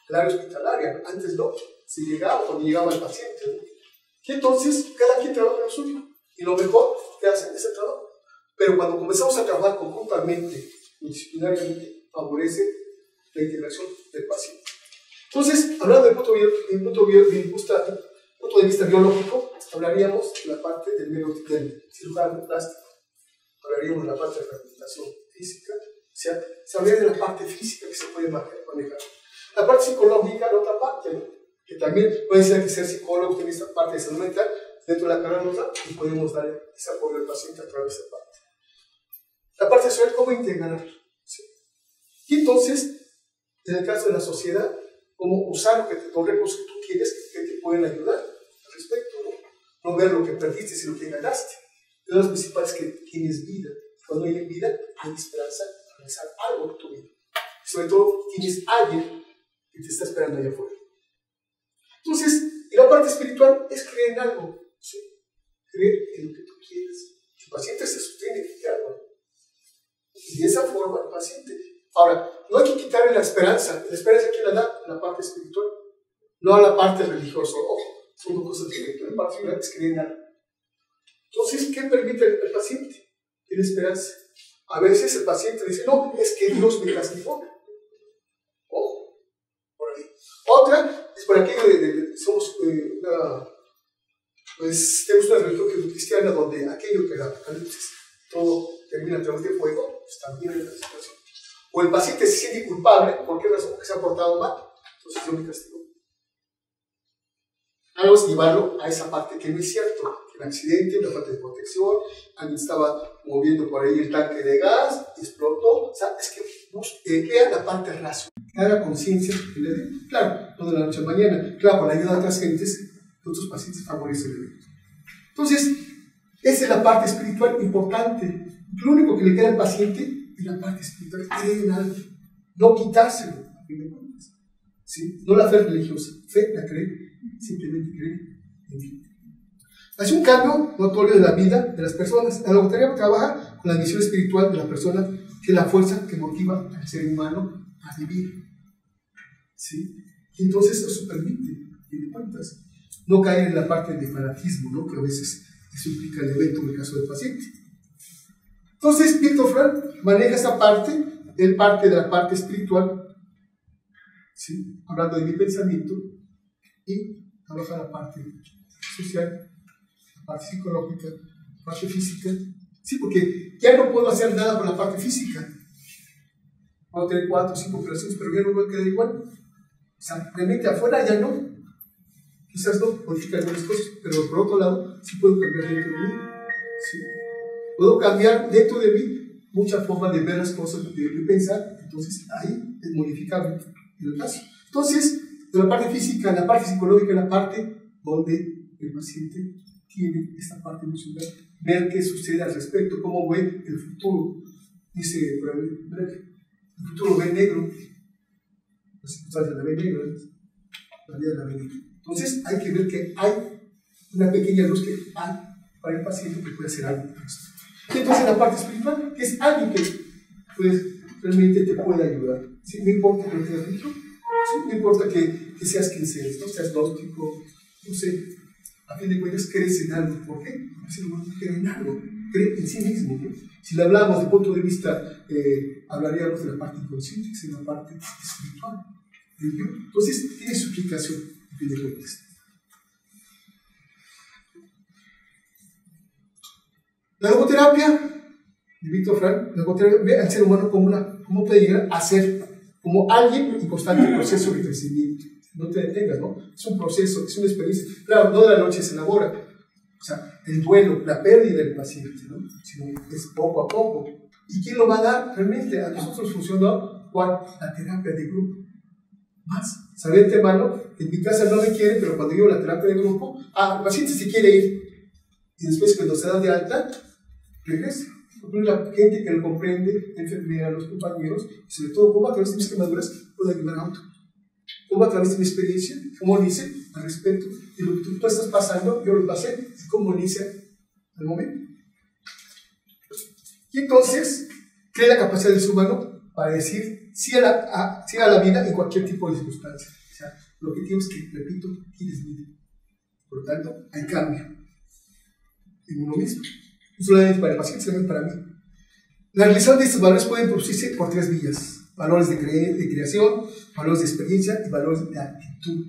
al área hospitalaria, antes no, se llegaba cuando llegaba el paciente, ¿no? Y entonces cada quien trabaja lo suyo, y lo mejor que hacen es el trabajo. Pero cuando comenzamos a trabajar conjuntamente, disciplinariamente, favorece la integración del paciente. Entonces, hablando del punto de vista biológico, hablaríamos de la parte del cirujano plástico, hablaríamos de la parte de rehabilitación física, o sea, se hablaría de la parte física que se puede manejar. La parte psicológica, la otra parte, ¿no? Que también puede ser que ser psicólogo tiene esta parte de salud mental dentro de la carrera nos da y podemos dar ese apoyo al paciente a través de esa parte. La parte social, ¿cómo integrar? ¿Sí? Y entonces, en el caso de la sociedad, cómo usar los recursos que tú quieres que te pueden ayudar al respecto, ¿no? No ver lo que perdiste, sino lo que ganaste. Una de las principales es que tienes vida. Cuando hay vida, hay esperanza de realizar algo en tu vida. Y sobre todo, tienes alguien que te está esperando allá afuera. Entonces, y la parte espiritual es creer en algo, ¿sí? Creer en lo que tú quieres. El paciente se sostiene en algo. Y de esa forma el paciente. Ahora, no hay que quitarle la esperanza. La esperanza, ¿quién la da? La parte espiritual. No a la parte religiosa. Ojo, son dos cosas diferentes. La parte espiritual es creer en algo. Entonces, ¿qué permite el paciente? Tiene esperanza. A veces el paciente dice, no, es que Dios me castigó. Ojo, por ahí. Otra es por aquello somos pues tenemos una religión cristiana donde aquello que era apocalipsis, todo termina a través de fuego, pues también es la situación. O el paciente se siente culpable, ¿por qué razón? Porque se ha portado mal, entonces Dios me castigó. Algo es llevarlo a esa parte que no es cierto, que el accidente, una falta de protección, alguien estaba moviendo por ahí el tanque de gas, explotó, o sea, es que vea la parte racional, que haga conciencia, claro, no de la noche a la mañana, claro, con la ayuda de otras gentes, de otros pacientes favorecen el evento. Entonces, esa es la parte espiritual importante. Lo único que le queda al paciente es la parte espiritual, creer en algo, no quitárselo, a fin de cuentas. ¿Sí? No la fe religiosa, fe la cree, simplemente cree en Dios. Hace un cambio notorio de la vida de las personas. La logoterapia trabaja con la visión espiritual de la persona, que es la fuerza que motiva al ser humano a vivir. ¿Sí? Y entonces eso permite, a fin de cuentas, no caer en la parte de fanatismo, ¿no? Que a veces eso implica el evento en el caso del paciente. Entonces, Viktor Frankl maneja esa parte, él parte de la parte espiritual, ¿sí? Hablando de mi pensamiento, y trabaja la parte social, la parte psicológica, la parte física. Sí, porque ya no puedo hacer nada con la parte física. Puedo tener 4 o 5 operaciones, pero ya no voy a quedar igual. O sea, realmente afuera ya no. Quizás no modificar algunas cosas, pero por otro lado, sí puedo cambiar dentro de mí. ¿Sí? Puedo cambiar dentro de mí mucha forma de ver las cosas, de pensar, entonces ahí es modificable en el caso. Entonces, de la parte física, la parte psicológica, la parte donde el paciente tiene esta parte emocional, ver qué sucede al respecto, cómo ve el futuro. Dice, el futuro ve negro, las circunstancias la ven negro, la vida la ve negra. Entonces hay que ver que hay una pequeña luz que hay para el paciente que puede hacer algo por esto. Y entonces la parte espiritual, que es alguien que pues, realmente te puede ayudar. ¿Sí? No importa que no tengas religión, ¿sí? No importa que seas quien seas, no seas gnóstico, no sé, a fin de cuentas crees en algo. ¿Por qué? Porque si uno cree en algo, cree en sí mismo, ¿no? Si le hablamos desde el punto de vista, hablaríamos de la parte inconsciente, que es la parte espiritual. Entonces tiene su explicación, a fin de cuentas. La logoterapia de Viktor Frankl, la logoterapia ve al ser humano como puede llegar a ser como alguien en constante proceso de crecimiento. No te detengas, ¿no? Es un proceso, es una experiencia. Claro, no de la noche se elabora. O sea, el duelo, la pérdida del paciente, ¿no? Sino es poco a poco. ¿Y quién lo va a dar? Realmente a nosotros funcionó ¿cuál? La terapia de grupo. Más. Saber de antemano, en mi casa no me quieren, pero cuando llevo la terapia de grupo, el paciente se quiere ir. Y después cuando se da de alta, regresa. propone la gente que lo comprende, la enfermera, los compañeros, y sobre todo cómo a través de mis quemaduras puedo ayudar a otro. Cómo a través de mi experiencia, como dice, al respecto de lo que tú estás pasando, yo lo pasé, como dice al momento. Y entonces, crea la capacidad del ser humano para decir sí a la vida en cualquier tipo de circunstancia. O sea, lo que tienes que, repito, tienes vida. Por lo tanto, hay cambio en uno mismo. No solamente para el paciente, sino para mí. La realización de estos valores pueden producirse por 3 vías: valores de creación, valores de experiencia y valores de actitud.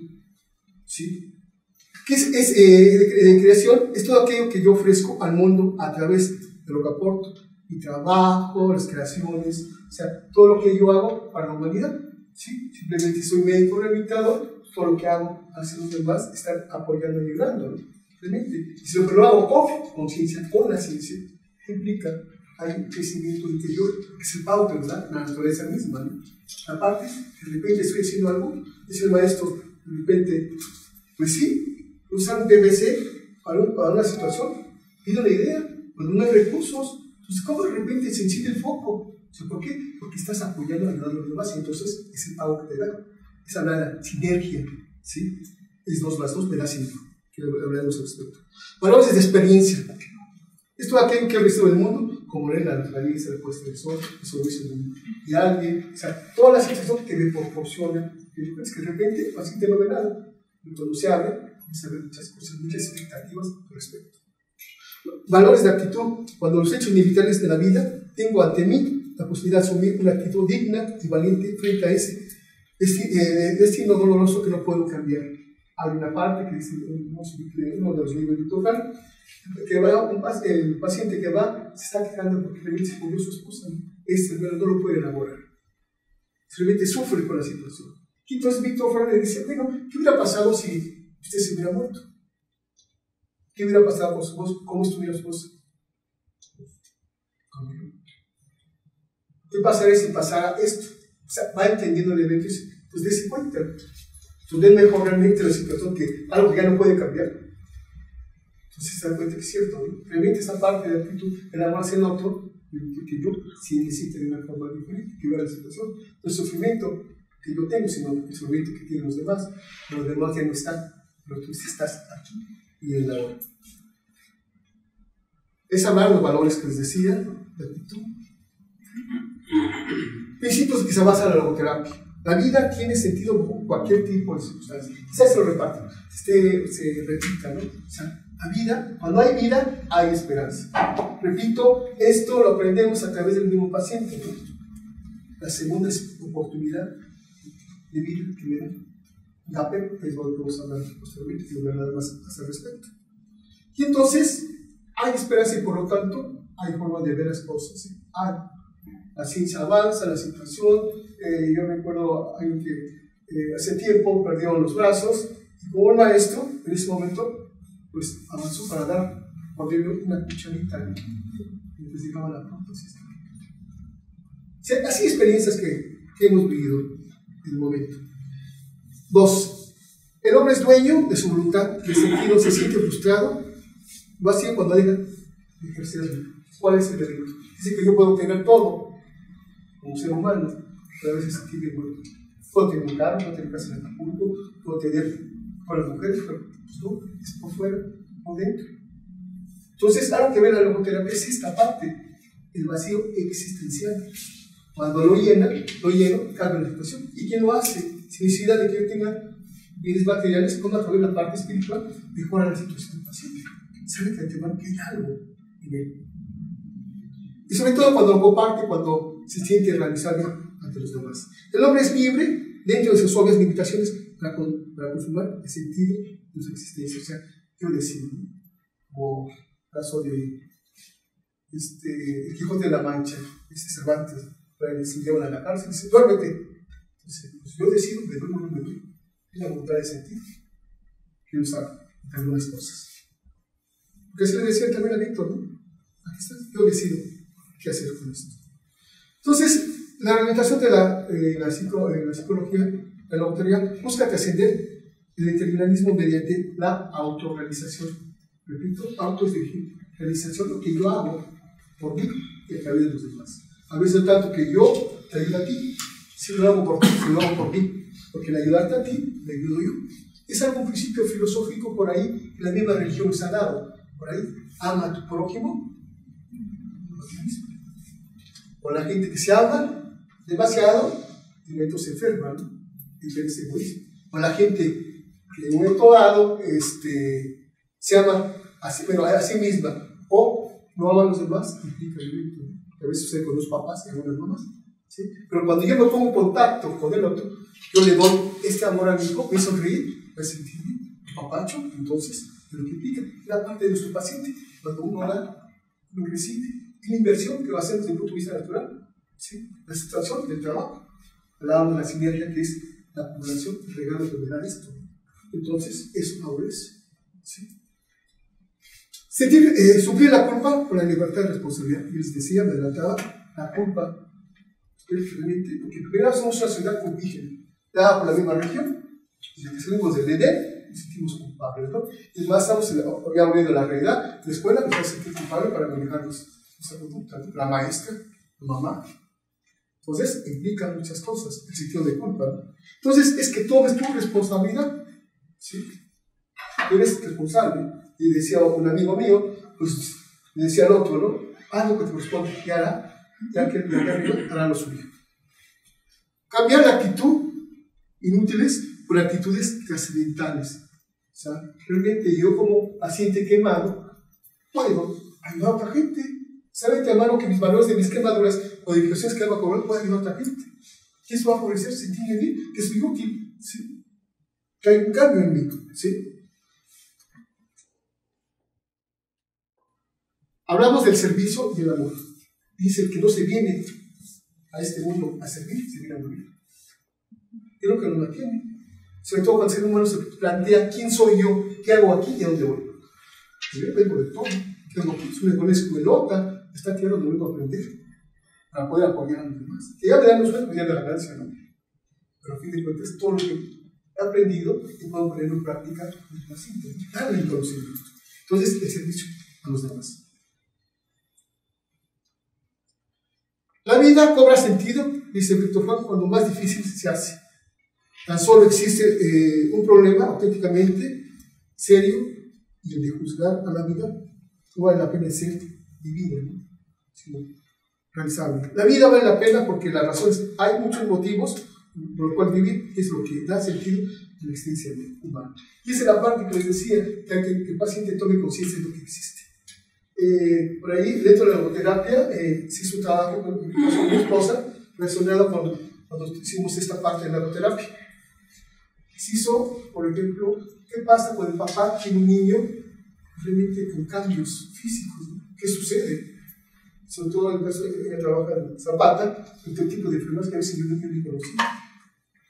¿Sí? ¿Qué es de creación? Es todo aquello que yo ofrezco al mundo a través de lo que aporto, mi trabajo, las creaciones, o sea, todo lo que yo hago para la humanidad. ¿Sí? Simplemente soy médico rehabilitador, todo lo que hago hacia los demás están apoyando y ayudando, ¿no? Simplemente. Y si lo hago con conciencia, con la ciencia, implica hay un crecimiento interior, que es el pauta, ¿verdad? La naturaleza misma, ¿no? Aparte, de repente estoy haciendo algo, dice el maestro, de repente, pues sí, usan PVC para una situación, pide una idea, cuando no hay recursos, entonces, ¿cómo de repente se enciende el foco? O sea, ¿por qué? Porque estás apoyando a los demás, y entonces es el pago que te da. Es hablar de la sinergia, ¿sí? Es 2 más 2 me da 5, que hablaremos al respecto. Valores de experiencia. Es todo aquello que ha visto el mundo, como es la naturaleza, la puesta del sol, el servicio de alguien, o sea, toda la situación que me proporciona, es que de repente el paciente no ve nada, y cuando se abre, se ven muchas cosas, muchas expectativas al respecto. Valores de actitud. Cuando los hechos inevitables de la vida, tengo ante mí la posibilidad de asumir una actitud digna y valiente frente a ese destino doloroso que no puedo cambiar. Hay una parte que dice uno de los libros de Tocán, que va, el paciente que va se está quejando porque realmente se murió su esposa, no lo puede elaborar, realmente sufre por la situación. Y entonces Víctor Frank le dice, bueno, ¿qué hubiera pasado si usted se hubiera muerto? ¿Qué hubiera pasado con su voz? ¿Cómo estuviera su voz? ¿Qué pasaría si pasara esto? O sea, va entendiendo el evento y dice, pues dése cuenta. Entonces, mejor realmente la situación que algo que ya no puede cambiar. Entonces se da cuenta que es cierto, ¿no? Realmente esa parte de actitud, enamorarse en otro, que yo sí necesito de una forma diferente, que vea la situación. No el sufrimiento que yo tengo, sino el sufrimiento que tienen los demás. Los demás ya no están, pero tú estás aquí y en la hora. Es hablar de los valores que les decía, de actitud. Principios que se basan en la logoterapia. La vida tiene sentido con cualquier tipo de circunstancia. Se lo reparte, se repita, ¿no? O sea, la vida, cuando hay vida, hay esperanza. Repito, esto lo aprendemos a través del mismo paciente, ¿no? La segunda es oportunidad de vida que me da. DAPER, que es lo que vamos a hablar posteriormente, que no hay nada más al respecto. Y entonces, hay esperanza y por lo tanto, hay forma de ver las cosas. ¿Sí? La ciencia avanza, la situación. Yo recuerdo a alguien que hace tiempo perdieron los brazos y como el maestro, en ese momento, pues avanzó para dar por ejemplo una cucharita y les dejaba la prótesis. O sea, así experiencias que hemos vivido en el momento. 2. El hombre es dueño de su voluntad, que sentido se siente frustrado, va así cuando deja de ejercer. ¿Cuál es el delito? Dice que yo puedo tener todo como ser humano, pero a veces aquí me vuelvo. Puedo tener un carro, puedo tener casa en Acapulco, puedo tener con las mujeres, pero pues no, es por fuera, por dentro. Entonces, algo que ve la logoterapia es esta parte, el vacío existencial. Cuando lo lleno, cambia la situación. ¿Y quién lo hace? Sin necesidad de que yo tenga bienes materiales, cuando a través de la parte espiritual mejora la situación del paciente. Sabe que antemano que hay algo en él. Y sobre todo cuando lo comparte, cuando se siente realizado ante los demás. El hombre es libre dentro de sus obvias limitaciones para consumar el sentido de su existencia. O sea, yo decido, como caso de el Quijote de la Mancha, Cervantes, para el se llevan a la cárcel y dice, duérmete. Entonces, pues yo decido, me duermo o no me duermo. Es la voluntad de sentir. Quiero usar algunas cosas. Porque se le decía también a Víctor, ¿no? Aquí está, yo decido qué hacer con esto. Entonces, la reglamentación de la psicología, la logoterapia, busca trascender el determinismo mediante la autorrealización. Repito, autorrealización, lo que yo hago por mí, y a través de los demás. A veces tanto que yo te ayudo a ti, si lo hago por ti, si lo hago por mí, porque el ayudarte a ti, le ayudo yo. Es algún principio filosófico por ahí que la misma religión nos ha dado. Por ahí, ama a tu prójimo como a ti mismo. O la gente que se ama demasiado, y luego se enferma, ¿no? Y tiene ese egoísmo. O la gente que en un momento dado se ama a sí misma, o no ama a los demás, implica violento. A veces sucede con los papás y algunas mamás. ¿Sí? Pero cuando yo me pongo en contacto con el otro, yo le doy este amor a mi hijo, me sonríe, me sentir bien, papacho, entonces, lo que implica la parte de nuestro paciente. Cuando uno da, uno recibe. Es la inversión que lo hacemos desde el punto de vista natural. ¿Sí? La situación del trabajo. Hablábamos de la sinergia que es la acumulación, el regalo que me da esto. Entonces, eso favorece. ¿Sí? Suplir la culpa con la libertad de responsabilidad. Yo les decía, me adelantaba, la culpa realmente, porque primero somos una sociedad culpígena, dada por la misma religión, y desde que salimos del Edén, nos sentimos culpables, ¿no? Y además estamos ya volviendo a la realidad, la escuela nos hace sentir culpables para manejar nuestra conducta, la maestra, la mamá. Entonces, implica muchas cosas, el sentido de culpa, ¿no? Entonces, es que tomes tu responsabilidad, ¿sí? Tú eres responsable. Y decía un amigo mío, pues, le decía al otro, ¿no? Haz lo que te corresponde, y hará, ya que hará lo suyo. Cambiar la actitud inútiles por actitudes trascendentales. O sea, realmente yo como paciente quemado puedo ayudar a otra gente. ¿Saben, hermano, que mis valores de mis quemaduras o de situaciones que hago a cobrar pueden ayudar a otra gente? Que eso va a favorecer sentir en mí que soy útil, ¿sí? Que hay un cambio en mí, ¿sí? Hablamos del servicio y el amor. Dice que no se viene a este mundo a servir, se viene a morir. Es lo que nos mantiene. Sobre todo cuando el ser humano se plantea quién soy yo, qué hago aquí y a dónde voy. Yo vengo de todo. ¿Qué hago aquí? Soy una escuelota, está aquí donde vengo a aprender para poder apoyar a los demás. Que ya me dan los sueños, ya me la ganancia, ¿no? Pero a fin de cuentas, todo lo que he aprendido y puedo ponerlo en práctica es más simple, darle el conocimiento. Entonces, el servicio a los demás. La vida cobra sentido, dice Víctor Frank, cuando más difícil se hace. Tan solo existe un problema auténticamente serio, y el de juzgar a la vida no vale la pena ser vivida, ¿no? Sino realizable. La vida vale la pena porque las razones, hay muchos motivos por los cuales vivir, es lo que da sentido a la existencia humana. Y esa es la parte que les decía, que el paciente tome conciencia de lo que existe. Por ahí, dentro de la logoterapia, se hizo un trabajo con mi esposa relacionado cuando hicimos esta parte de la logoterapia. Se hizo, por ejemplo, ¿qué pasa cuando el papá tiene un niño realmente con cambios físicos, ¿no? ¿Qué sucede? Sobre todo en el caso de que ella trabaja en Zapata, en todo tipo de enfermedades que a veces yo no ni conocido.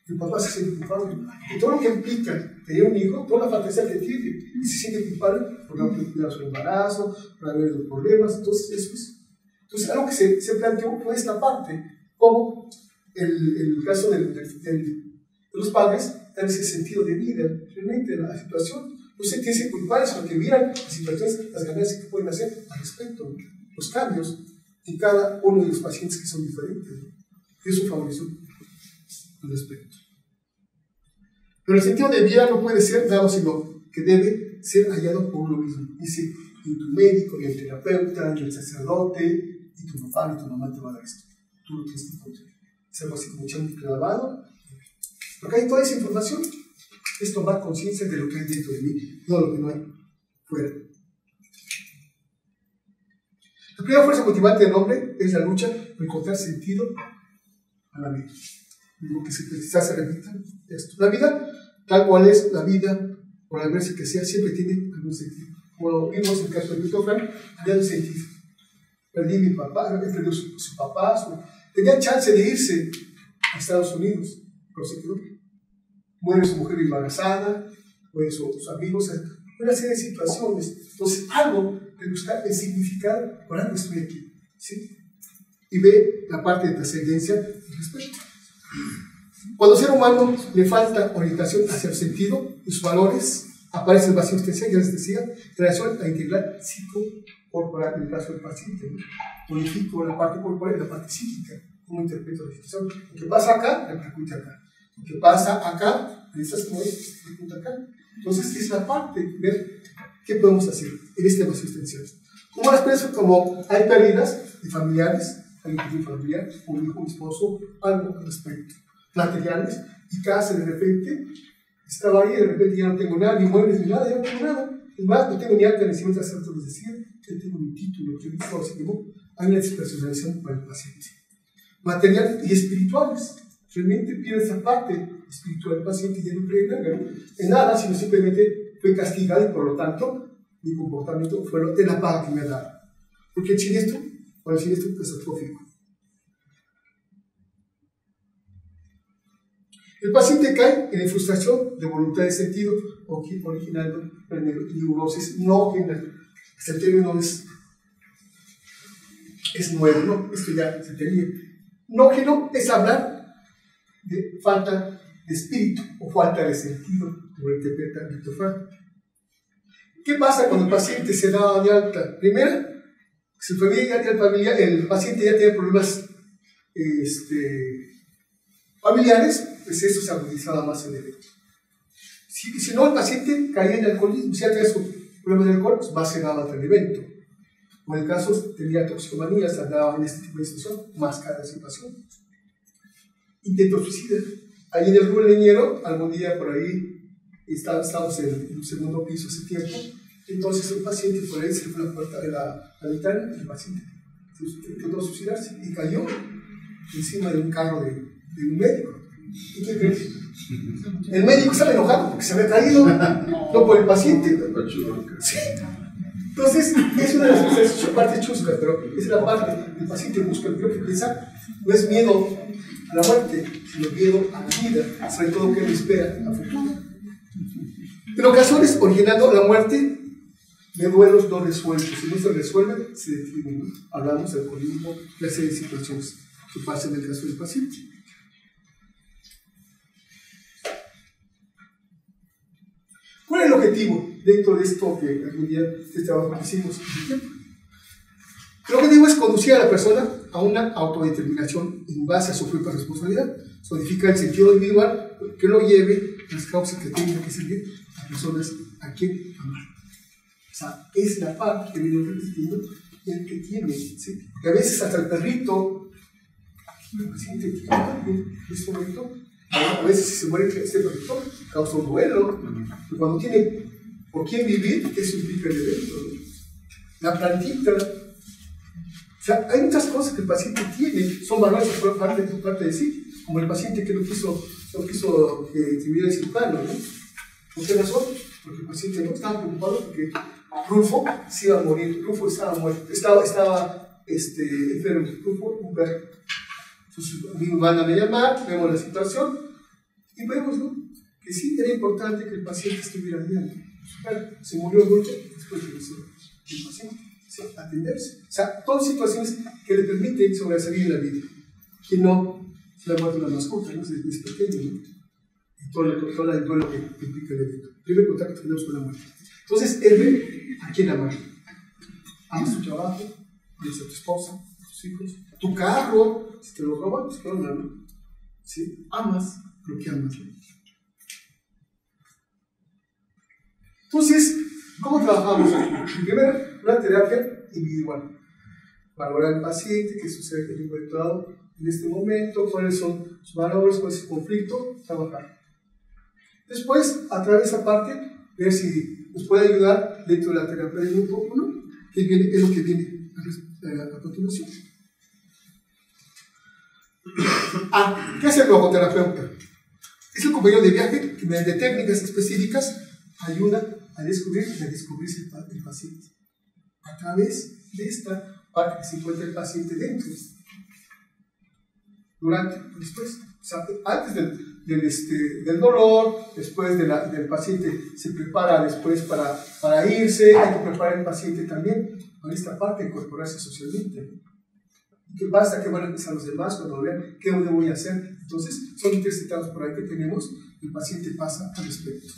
El papá se siente culpable. Y todo lo que implica tener un hijo, toda la fantasía que tiene, y se siente culpable por no haber cuidado su embarazo, por haber los problemas. Entonces, eso es. Entonces, algo que se planteó fue esta parte, como el caso de los padres, dan ese sentido de vida, realmente de la situación. No se sentirse culpables, sino que miran las situaciones, las ganancias que pueden hacer al respecto, los cambios en cada uno de los pacientes que son diferentes. Eso favoreció al respecto. Pero el sentido de vida no puede ser dado, sino que debe ser hallado por uno mismo. Dice, y tu médico, y el terapeuta, y el sacerdote, y tu papá, y tu mamá te va a dar esto. Tú lo tienes que encontrar. Es algo así como echar un clavado. Porque hay toda esa información. Es tomar conciencia de lo que hay dentro de mí, no lo que no hay fuera. La primera fuerza motivante del hombre es la lucha por encontrar sentido a la vida. Digo que quizás se repita esto. La vida, tal cual es la vida, por la adversidad que sea, siempre tiene algún sentido. Como vimos en el caso de Víctor Frank, había un sentido. Perdí mi papá, perdió su papá, tenía chance de irse a Estados Unidos, pero se quedó. Muere su mujer embarazada, mueren sus amigos, una serie de situaciones. Entonces, algo que busca el significado, por algo estoy aquí, ¿sí? Y ve la parte de trascendencia y respeto. Cuando al ser humano le falta orientación hacia el sentido y sus valores, aparece el vacío existencial, ya les decía, en relación a integrar corporal en el caso del paciente, ¿no? Modifico la parte corporal y la parte psíquica, cómo interpreto la situación. Lo que pasa acá, repercute acá. Lo que pasa acá, en estas cosas, repercute acá. Entonces, es la parte de ver qué podemos hacer en este vacío existencial. Como las personas, como hay pérdidas de familiares, alguien que tiene familiar, un hijo, un esposo, algo al respecto, materiales, y casa de repente, estaba ahí, de repente ya no tengo nada, ni muebles, ni nada, ya no tengo nada. Es más, no tengo ni acta de nacimiento, hace rato les decía, ya tengo mi título, que todo se quemó. Hay una despersonalización para el paciente. Materiales y espirituales. Realmente pierde esa parte espiritual del paciente y ya no cree en nada, sino simplemente fue castigado y por lo tanto mi comportamiento fue de la paga que me ha dado. Porque el siniestro, o el siniestro es atrófico. El paciente cae en la frustración de voluntad de sentido, originando neurosis no general. Este término es nuevo, ¿no? Esto ya se tenía. Nógeno es hablar de falta de espíritu o falta de sentido, como interpreta Víctor Frank. ¿Qué pasa cuando el paciente se da de alta? Primero, si el paciente ya tiene problemas familiares, pues eso se agudizaba más en el efecto. Si no, el paciente caía en alcoholismo, si ya tenía su problema de alcohol, pues más se daba al evento. O en el caso tenía toxicomanía, se andaba en este tipo de situación, más cada situación. Intento suicida. Ahí en el rubro leñero, algún día por ahí, estábamos en un segundo piso ese tiempo, entonces un paciente por ahí se fue a la puerta de la ventana, el paciente intentó suicidarse y cayó encima de un carro de un médico. ¿Y qué crees? El médico estaba enojado porque se había caído, no por el paciente. Sí. Entonces, es una de las partes chuscas, pero es la parte del paciente busca. Creo que piensa, no es miedo a la muerte, sino miedo a la vida, sobre todo que le espera a futuro. En ocasiones, originando la muerte de duelos no resueltos. Si no se resuelven, se detienen. Hablamos del alcoholismo, una serie de situaciones que pasan en el caso del paciente. ¿Cuál es el objetivo dentro de esto que algún día este trabajo que hicimos? El objetivo es conducir a la persona a una autodeterminación en base a su propia responsabilidad. Significa el sentido individual que lo lleve a las causas que tenga que seguir a personas a quien amar. O sea, es la parte que viene repitiendo el que tiene. ¿Sí? Que a veces hasta el perrito, el paciente tiene en este momento. A veces si se muere este perrito, causa un duelo. Pero cuando tiene por quién vivir, eso implica el evento, ¿no? La plantita. O sea, hay muchas cosas que el paciente tiene, son valores por parte de sí, como el paciente que no quiso que tuviera el cirujano, ¿no? ¿Por qué razón? Porque el paciente no estaba preocupado porque Rufo se iba a morir, Rufo estaba muerto, estaba enfermo, Rufo, un perro. Entonces, a mí me mandan a llamar, vemos la situación y vemos, ¿no?, que sí era importante que el paciente estuviera bien. Se murió mucho después de el paciente, ¿sí?, atenderse. O sea, todas situaciones que le permiten sobresalir en la vida. Que no se la muerte una mascota, ¿no? Desde pequeño, ¿no? Y todo el duelo que implica el evento. El primer contacto que tenemos con la muerte. Entonces, él ve a quién amar. Amas tu trabajo, amas a tu esposa, a tus hijos, tu carro, si te lo roban, pues qué onda, ¿no? ¿Sí? Amas lo que amas, ¿no? Entonces, ¿cómo trabajamos? Primero, una terapia individual. Valorar al paciente, qué sucede con el encontrado en este momento, cuáles son sus valores, cuál es el conflicto, trabajar. Después, a través de esa parte, ver si nos puede ayudar dentro de la terapia del grupo 1, que es lo que viene a continuación. ¿Qué hace el logoterapeuta? Es el compañero de viaje que mediante técnicas específicas ayuda a descubrirse el paciente a través de esta parte que se encuentra el paciente dentro, durante, después, o sea, antes del dolor, después del paciente se prepara después para irse, hay que preparar al paciente también para esta parte de incorporarse socialmente. ¿Qué pasa? ¿Qué van a empezar los demás cuando vean qué voy a hacer? Entonces, son 3 etapas por ahí que tenemos, el paciente pasa al respecto.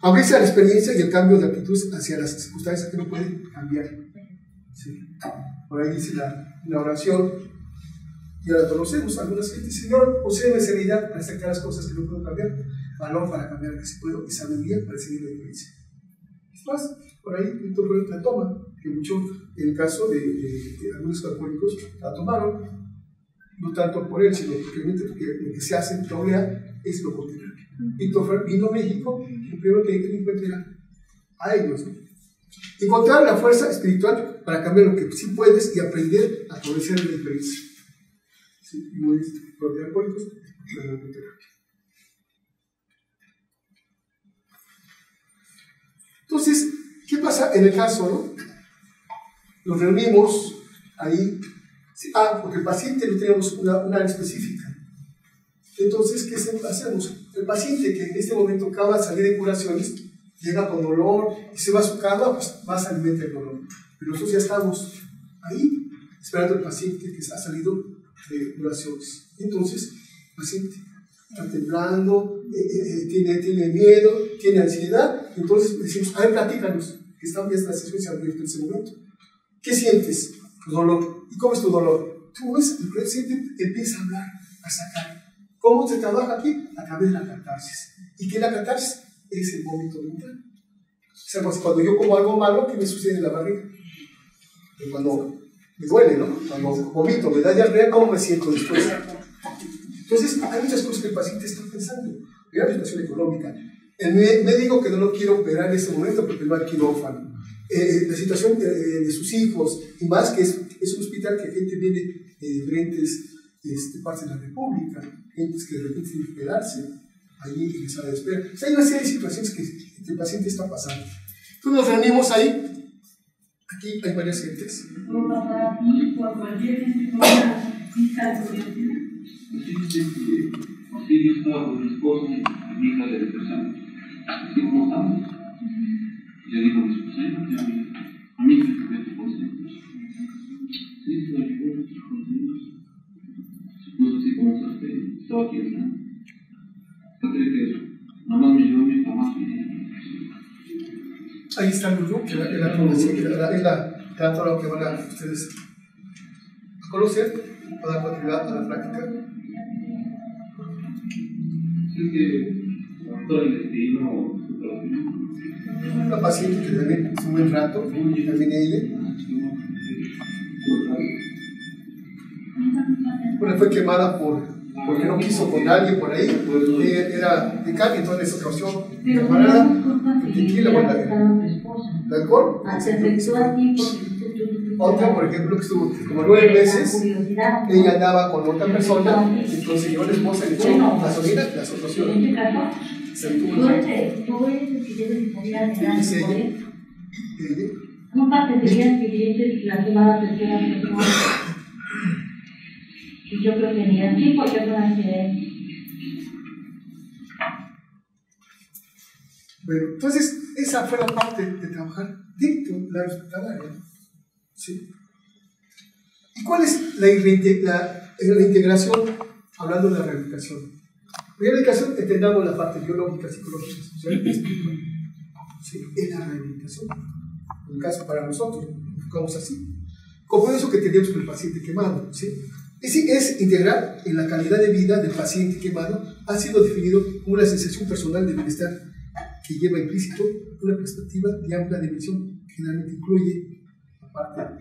Abrirse a la experiencia y el cambio de actitudes hacia las circunstancias que no pueden cambiar. Sí. Por ahí dice la oración, ya la conocemos, algunas gente, Señor, posee serenidad para aceptar las cosas que no puedo cambiar, valor para cambiar lo que sí puedo, y sabiduría para seguir la diferencia. Es más, por ahí la toma, que mucho en el caso de algunos alcohólicos la tomaron, no tanto por él, sino porque lo que se hace en Tolea es lo contrario. Víctor vino a México, y lo primero que él encuentra era a ellos, ¿no? Encontrar la fuerza espiritual para cambiar lo que sí puedes y aprender a florecer en la diferencia. ¿Sí? Y no es por de alcohólicos, es la terapia. Entonces, ¿qué pasa en el caso, no? Nos reunimos ahí. Porque el paciente no tenemos una área específica. Entonces, ¿qué hacemos? El paciente que en este momento acaba de salir de curaciones, llega con dolor y se va a su cama, pues más alimenta el dolor. Pero nosotros ya estamos ahí, esperando al paciente que ha salido de curaciones. Entonces, el paciente está temblando, tiene miedo, tiene ansiedad. Entonces decimos, a ver, platícanos, que está bien la sesión se ha abierto en ese momento. ¿Qué sientes? Dolor. ¿Y cómo es tu dolor? Tú ves, el paciente empieza a hablar, a sacar. ¿Cómo se trabaja aquí? A través de la catarsis. ¿Y qué es la catarsis? Es el vómito mental. O sea, pues cuando yo como algo malo, ¿qué me sucede en la barriga? Cuando me duele, ¿no? Cuando vomito, me da diarrea, ¿cómo me siento después? Entonces, hay muchas cosas que el paciente está pensando. Mira la situación económica. El médico que no lo quiere operar en ese momento porque no hay quirófano. La situación de sus hijos, y más que es un hospital que gente viene de diferentes partes de la República, gente que de repente tiene que operarse allí en sala de espera. O sea, hay una serie de situaciones que el paciente está pasando. Entonces nos reunimos ahí. Aquí hay varias gentes. Sí, yo estaba con mi esposa y mi hija de depresión. Así como estamos. Yo digo a mi esposa, a mí me cambió tu cosa. Sí, estoy aquí con tus consejos. Se puso así como estaba aquí hablando. Yo creo que nomás me llevó mi mamá. Ahí está Lulu, que es la teatro que van a ustedes a conocer, a dar continuidad a la práctica. Es que todo el destino, una paciente que también es un buen rato, también ella. Bueno, fue quemada porque no quiso con alguien por ahí, era de calle, entonces se causó camarada, tequila, bueno, el alcohol. Otra, por ejemplo, que estuvo como 9 meses, ella andaba con otra persona, entonces yo la esposa le echó gasolina y la solución. Se detuvo tú eres el que debe de salir adelante, nunca tendrías que vivir las llamadas de las personas. Y yo creo que ni así, porque es una accidente. Bueno, entonces, esa fue la parte de trabajar dentro de la hospitalaria. ¿Sí? ¿Y cuál es la integración? Hablando de la rehabilitación. La rehabilitación, entendamos la parte biológica, psicológica, social y espiritual. ¿Sí? Es la rehabilitación. En el caso para nosotros, buscamos así. Como eso que tenemos con el paciente quemado. ¿Sí? Es integrar en la calidad de vida del paciente quemado, ha sido definido como una sensación personal de bienestar que lleva implícito una perspectiva de amplia dimensión, que generalmente incluye la parte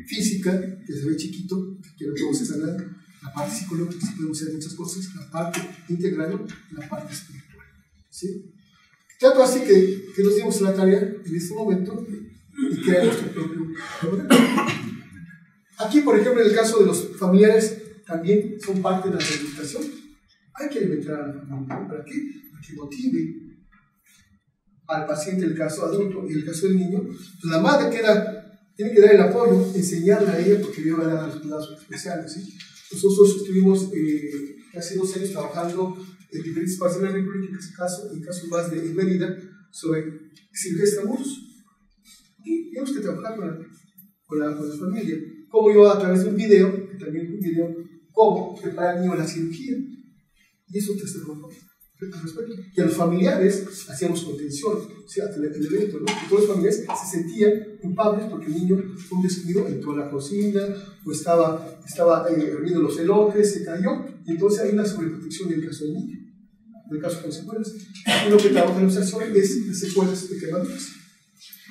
física, que se ve chiquito, que no podemos hacer nada, la parte psicológica, que podemos hacer muchas cosas, la parte integral y la parte espiritual. ¿Sí? Tanto así que nos dimos la tarea en este momento de crear nuestro propio modelo. Aquí, por ejemplo, en el caso de los familiares, también son parte de la rehabilitación. Hay que alimentar a la familia. ¿Para qué? Para que motive al paciente, en el caso adulto y en el caso del niño. Pues la madre tiene que dar el apoyo, enseñarle a ella, porque yo voy a dar los cuidados especiales. ¿Sí? Nosotros estuvimos hace 2 años trabajando en diferentes partes de la República, en caso más de Mérida, sobre cirugía extramuros. Y tenemos que trabajar con la familia. Como yo a través de un video, que también es un video, cómo preparar al niño la cirugía. Y eso te hace ropa. al respecto. Y a los familiares hacíamos contención, o sea, el evento, ¿no? Y todos los familiares se sentían culpables porque el niño fue un descuido, entró a la cocina, o estaba herviendo los elotes, se cayó, y entonces hay una sobreprotección en el caso del niño, en el caso con secuelas. Y lo que trabaja en la observación es las secuelas de quemaduras.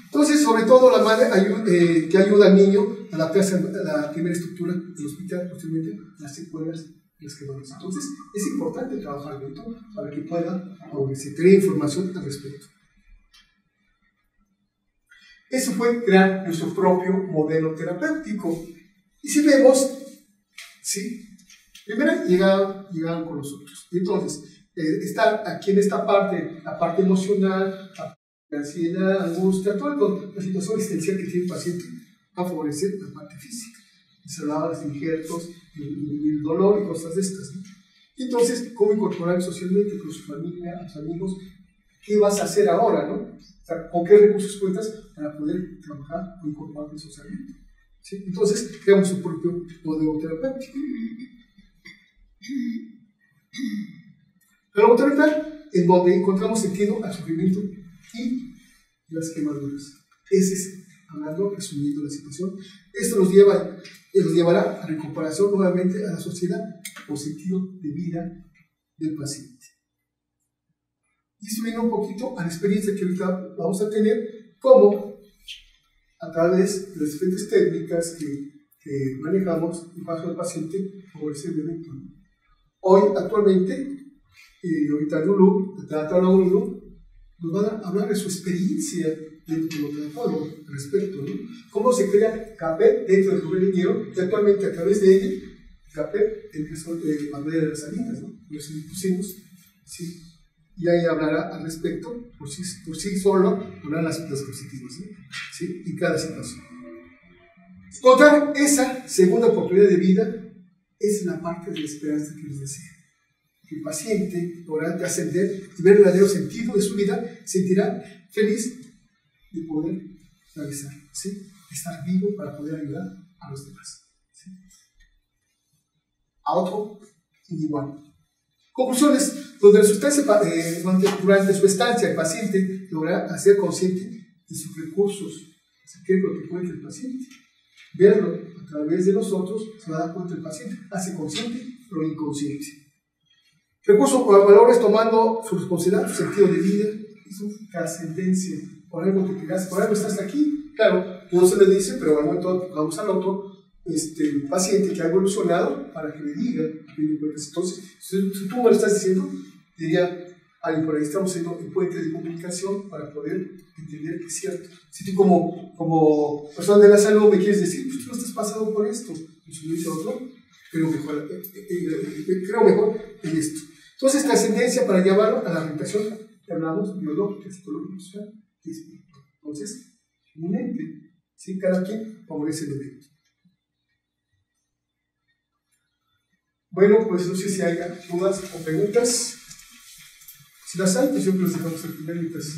Entonces, sobre todo, la madre que ayuda al niño a adaptarse a la primera estructura del hospital, posteriormente las secuelas de las quemaduras. Entonces, es importante trabajar en esto para que pueda tener información al respecto. Eso fue crear nuestro propio modelo terapéutico. Y si vemos, ¿sí? Primero llegaban con nosotros. Y entonces, está aquí en esta parte, la parte emocional, la ansiedad, angustia, toda la situación existencial que tiene el paciente va a favorecer la parte física. Se hablaba de los injertos, el dolor y cosas de estas, ¿no? Entonces, ¿cómo incorporar socialmente con su familia, sus amigos? ¿Qué vas a hacer ahora, no? O sea, ¿con qué recursos cuentas para poder trabajar o incorporarte socialmente? ¿Sí? Entonces, creamos su propio modelo terapéutico. La logoterapia, en donde encontramos sentido al sufrimiento y las quemaduras. Ese es, hablando, resumiendo la situación. Esto nos llevará a recuperación nuevamente a la sociedad o sentido de vida del paciente. Y esto viene un poquito a la experiencia que ahorita vamos a tener, como a través de las diferentes técnicas que manejamos en paso al paciente favorecer el evento. Hoy, actualmente, ahorita Lulu, la tanatóloga Lulu, nos va a hablar de su experiencia dentro de los tanatólogos al respecto, ¿no? Cómo se crea CAPET dentro del Rubén Liñero, y actualmente a través de ella, CAPET empezó de Manuel de las Salinas, ¿no? Nos pusimos, sí, y ahí hablará al respecto, por sí solo, hablará las positivas, ¿sí? ¿Sí? Y cada situación. Encontrar esa segunda oportunidad de vida es la parte de la esperanza que nos desea. El paciente podrá trascender y ver el verdadero sentido de su vida, sentirá feliz de poder realizar, ¿sí? Estar vivo para poder ayudar a los demás, ¿sí? A otro igual. Conclusiones: durante su estancia el paciente logrará hacer consciente de sus recursos, qué es lo que cuenta el paciente. Verlo a través de nosotros se va a dar cuenta el paciente, hace consciente lo inconsciente. Recursos o valores tomando su responsabilidad, su sentido de vida y su trascendencia. Por algo que quedas, por algo estás aquí. Claro, no se le dice, pero al momento vamos al otro paciente que ha evolucionado para que le diga. Entonces, si tú me lo estás diciendo, diría alguien por ahí, estamos haciendo el puente de comunicación para poder entender que es cierto. Si tú como persona de la salud me quieres decir, pues tú no estás pasando por esto, pues yo dice otro, creo mejor en esto. Entonces, trascendencia para llevarlo a la orientación que hablamos, biológica, psicológica, social y espiritual. Entonces, un ente, ¿sí? Cada quien favorece el evento. Bueno, pues no sé si hay dudas o preguntas. Si las hay, pues siempre les dejamos el primero y pues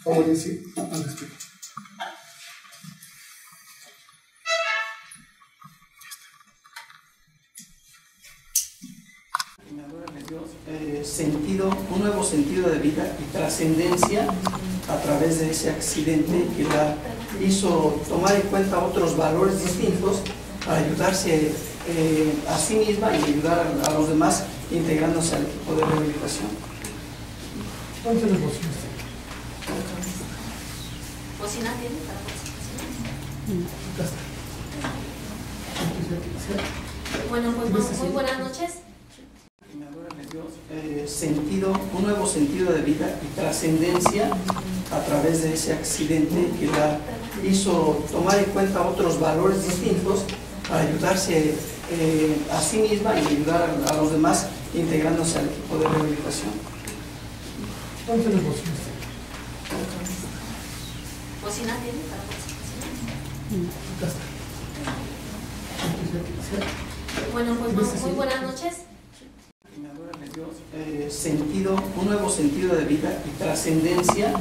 vamos a decir al respecto. Un nuevo sentido de vida y trascendencia a través de ese accidente que la hizo tomar en cuenta otros valores distintos para ayudarse a sí misma y ayudar a los demás integrándose al equipo de rehabilitación. ¿Dónde las bocinas? ¿Bocina tiene para bocinas? Bueno, pues muy buenas noches. Un nuevo sentido de vida y trascendencia a través de ese accidente que la hizo tomar en cuenta otros valores distintos para ayudarse a sí misma y ayudar a los demás integrándose al equipo de rehabilitación. ¿Dónde las bocinas? ¿Bocina tiene para bocinas? Bueno, pues muy buenas noches. Un nuevo sentido de vida y trascendencia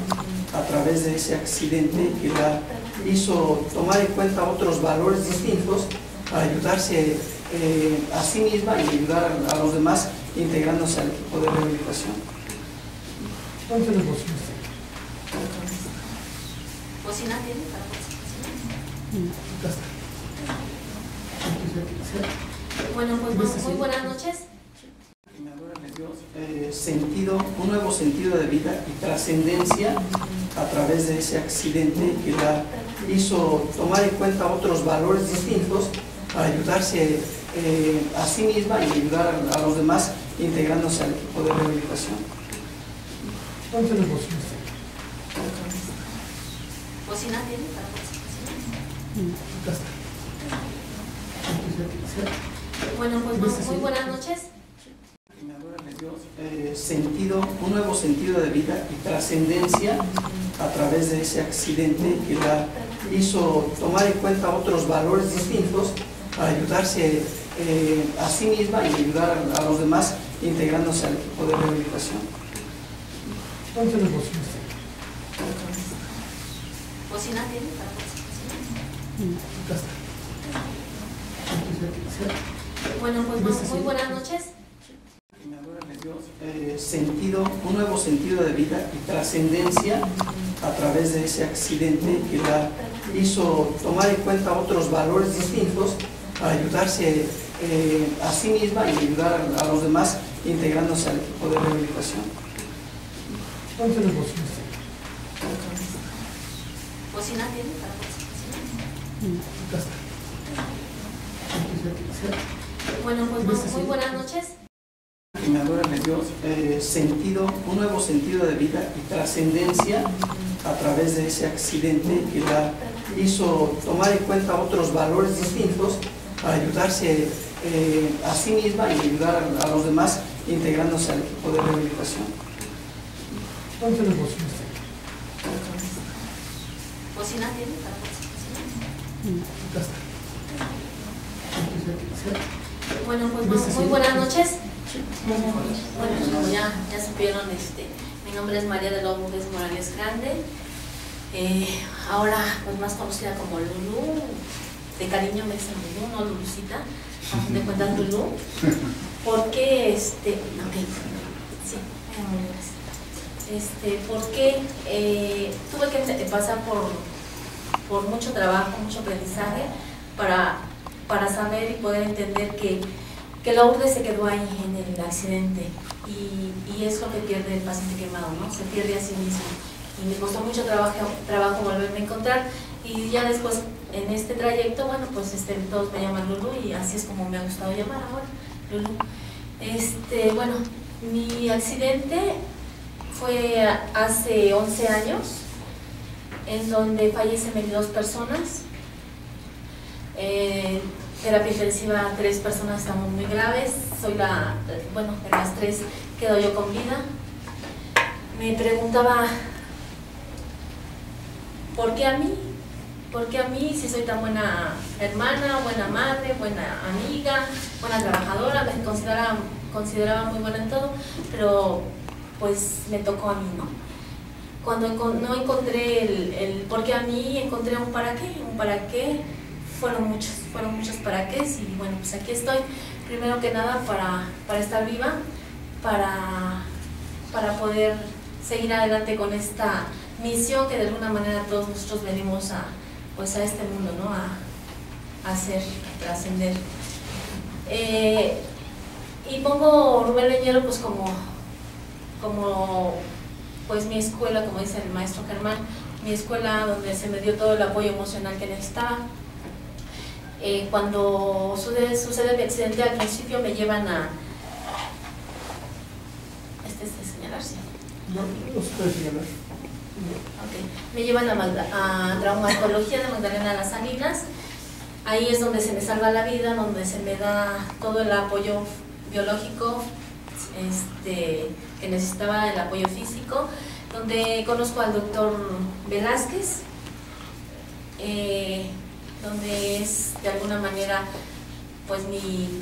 a través de ese accidente que la hizo tomar en cuenta otros valores distintos para ayudarse a sí misma y ayudar a los demás integrándose al equipo de rehabilitación. ¿Cocina tiene para Bueno, pues muy buenas noches. Sentido, un nuevo sentido de vida y trascendencia a través de ese accidente que la hizo tomar en cuenta otros valores distintos para ayudarse a sí misma y ayudar a los demás integrándose al equipo de rehabilitación. ¿Cocina tiene para Bueno, pues muy buenas noches. Sentido, un nuevo sentido de vida y trascendencia a través de ese accidente que la hizo tomar en cuenta otros valores distintos para ayudarse a sí misma y ayudar a los demás integrándose al equipo de rehabilitación. ¿Cocina tiene para Bueno, pues muy buenas noches. Sentido, un nuevo sentido de vida y trascendencia a través de ese accidente que la hizo tomar en cuenta otros valores distintos para ayudarse a sí misma y ayudar a los demás integrándose al equipo de rehabilitación. ¿Cocina tiene para Bueno, pues muy buenas noches. Sentido, un nuevo sentido de vida y trascendencia a través de ese accidente que la hizo tomar en cuenta otros valores distintos para ayudarse a sí misma y ayudar a los demás integrándose al equipo de rehabilitación. ¿Cocina tiene para Bueno, pues muy buenas noches. Bueno, como ya supieron, mi nombre es María de Lourdes Morales Grande, ahora pues más conocida como Lulú, de cariño me dicen Lulú, no Lulucita, a fin de cuentas Lulú, porque porque tuve que pasar por mucho trabajo, mucho aprendizaje para saber y poder entender que Lourdes se quedó ahí en el accidente y es lo que pierde el paciente quemado, ¿no? Se pierde a sí mismo. Y me costó mucho trabajo volverme a encontrar y ya después en este trayecto, bueno, pues todos me llaman Lulú y así es como me ha gustado llamar ahora, Lulú. Bueno, mi accidente fue hace 11 años, en donde fallecen 22 personas. Terapia intensiva, 3 personas estamos muy graves, de las 3 quedo yo con vida. Me preguntaba, ¿por qué a mí? ¿Por qué a mí si soy tan buena hermana, buena madre, buena amiga, buena trabajadora? Me consideraba muy buena en todo, pero pues me tocó a mí, ¿no? Cuando no encontré el por qué a mí, encontré un para qué. Fueron muchos para qué y bueno, pues aquí estoy, primero que nada para estar viva, para poder seguir adelante con esta misión que de alguna manera todos nosotros venimos a este mundo, ¿no? A hacer, a trascender. Y pongo Rubén Leñero pues como pues mi escuela, como dice el maestro Germán, mi escuela donde se me dio todo el apoyo emocional que necesitaba. Cuando sucede mi accidente, al principio me llevan a... señalarse. No se puede señalar. Okay. Me llevan a traumatología de Magdalena Las Salinas. Ahí es donde se me salva la vida, donde se me da todo el apoyo biológico que necesitaba, el apoyo físico, donde conozco al doctor Velázquez, donde es de alguna manera pues mi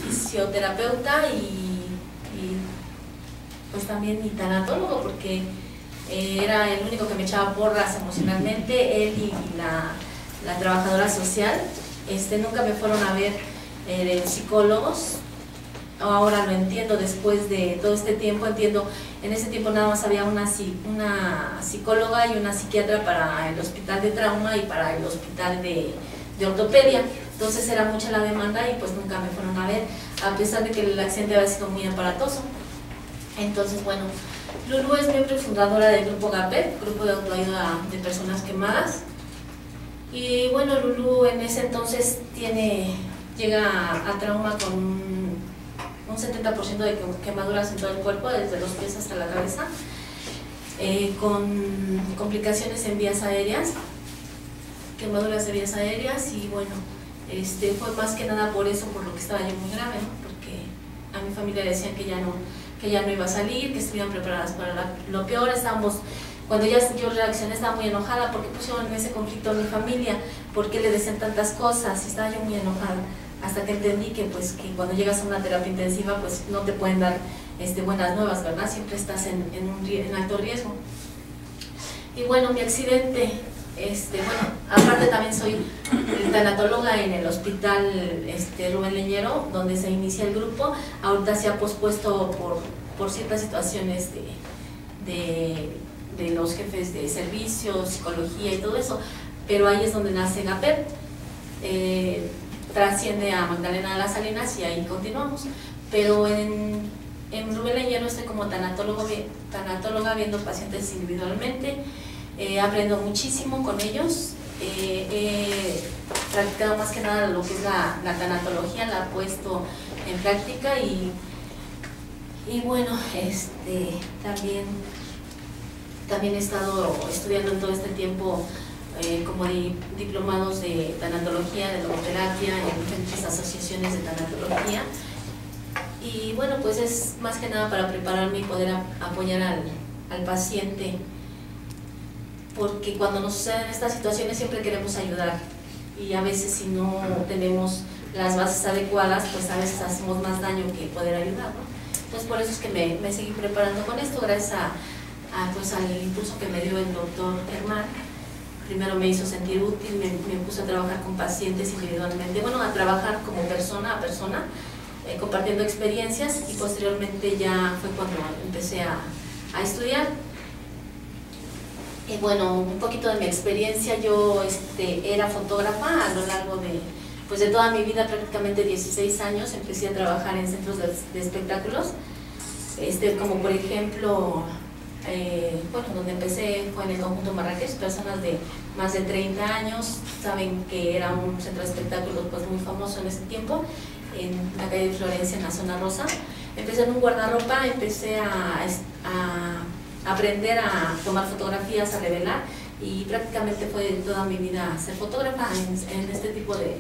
fisioterapeuta y pues también mi tanatólogo, porque era el único que me echaba porras emocionalmente, él y la trabajadora social. Nunca me fueron a ver psicólogos, ahora lo entiendo después de todo este tiempo, entiendo, en ese tiempo nada más había una psicóloga y una psiquiatra para el hospital de trauma y para el hospital de ortopedia, entonces era mucha la demanda y pues nunca me fueron a ver, a pesar de que el accidente había sido muy aparatoso. Entonces bueno, Lulu es miembro y fundadora del grupo GAPET, grupo de autoayuda de personas quemadas, y bueno, Lulu en ese entonces llega a trauma con un 70% de quemaduras en todo el cuerpo, desde los pies hasta la cabeza, con complicaciones en vías aéreas, quemaduras de vías aéreas, y bueno, fue más que nada por eso, por lo que estaba yo muy grave, ¿no? Porque a mi familia le decían que ya no iba a salir, que estuvieran preparadas para lo peor. Cuando yo reaccioné estaba muy enojada porque pusieron en ese conflicto a mi familia, porque le decían tantas cosas, y estaba yo muy enojada, hasta que entendí que pues que cuando llegas a una terapia intensiva pues no te pueden dar buenas nuevas, ¿verdad? Siempre estás en alto riesgo. Y bueno, mi accidente, bueno, aparte también soy tanatóloga en el hospital Rubén Leñero, donde se inicia el grupo. Ahorita se ha pospuesto por ciertas situaciones de los jefes de servicios, psicología y todo eso, pero ahí es donde nace GAPET, trasciende a Magdalena de las Salinas y ahí continuamos. Pero en Rubén Leñero estoy como tanatóloga viendo pacientes individualmente. Aprendo muchísimo con ellos, he practicado más que nada lo que es la tanatología, la he puesto en práctica y bueno, también he estado estudiando en todo este tiempo como diplomados de tanatología, de logoterapia, en diferentes asociaciones de tanatología, y bueno, pues es más que nada para prepararme y poder apoyar al paciente, porque cuando nos suceden estas situaciones siempre queremos ayudar y a veces si no tenemos las bases adecuadas, pues a veces hacemos más daño que poder ayudar, ¿no? Entonces por eso es que me seguí preparando con esto, gracias pues al impulso que me dio el doctor Germán. Primero me hizo sentir útil, me puse a trabajar con pacientes individualmente, bueno, a trabajar como persona a persona, compartiendo experiencias, y posteriormente ya fue cuando empecé a estudiar. Y bueno, un poquito de mi experiencia, yo era fotógrafa a lo largo de toda mi vida, prácticamente 16 años, empecé a trabajar en centros de espectáculos, como por ejemplo, bueno, donde empecé fue en el conjunto Marrakech, personas de más de 30 años, saben que era un centro de espectáculos pues muy famoso en ese tiempo, en la calle de Florencia, en la zona rosa. Empecé en un guardarropa, empecé a aprender a tomar fotografías, a revelar, y prácticamente fue toda mi vida ser fotógrafa en este tipo de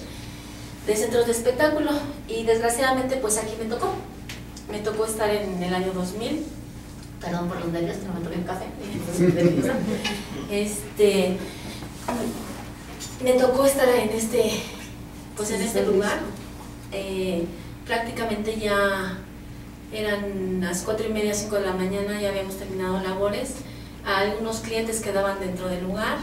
centros de espectáculo, y desgraciadamente pues aquí me tocó estar en el año 2000, perdón por los nervios, no me tomé un café, me tocó estar en este lugar, prácticamente ya eran las 4:30, 5 de la mañana, ya habíamos terminado labores, algunos clientes quedaban dentro del lugar,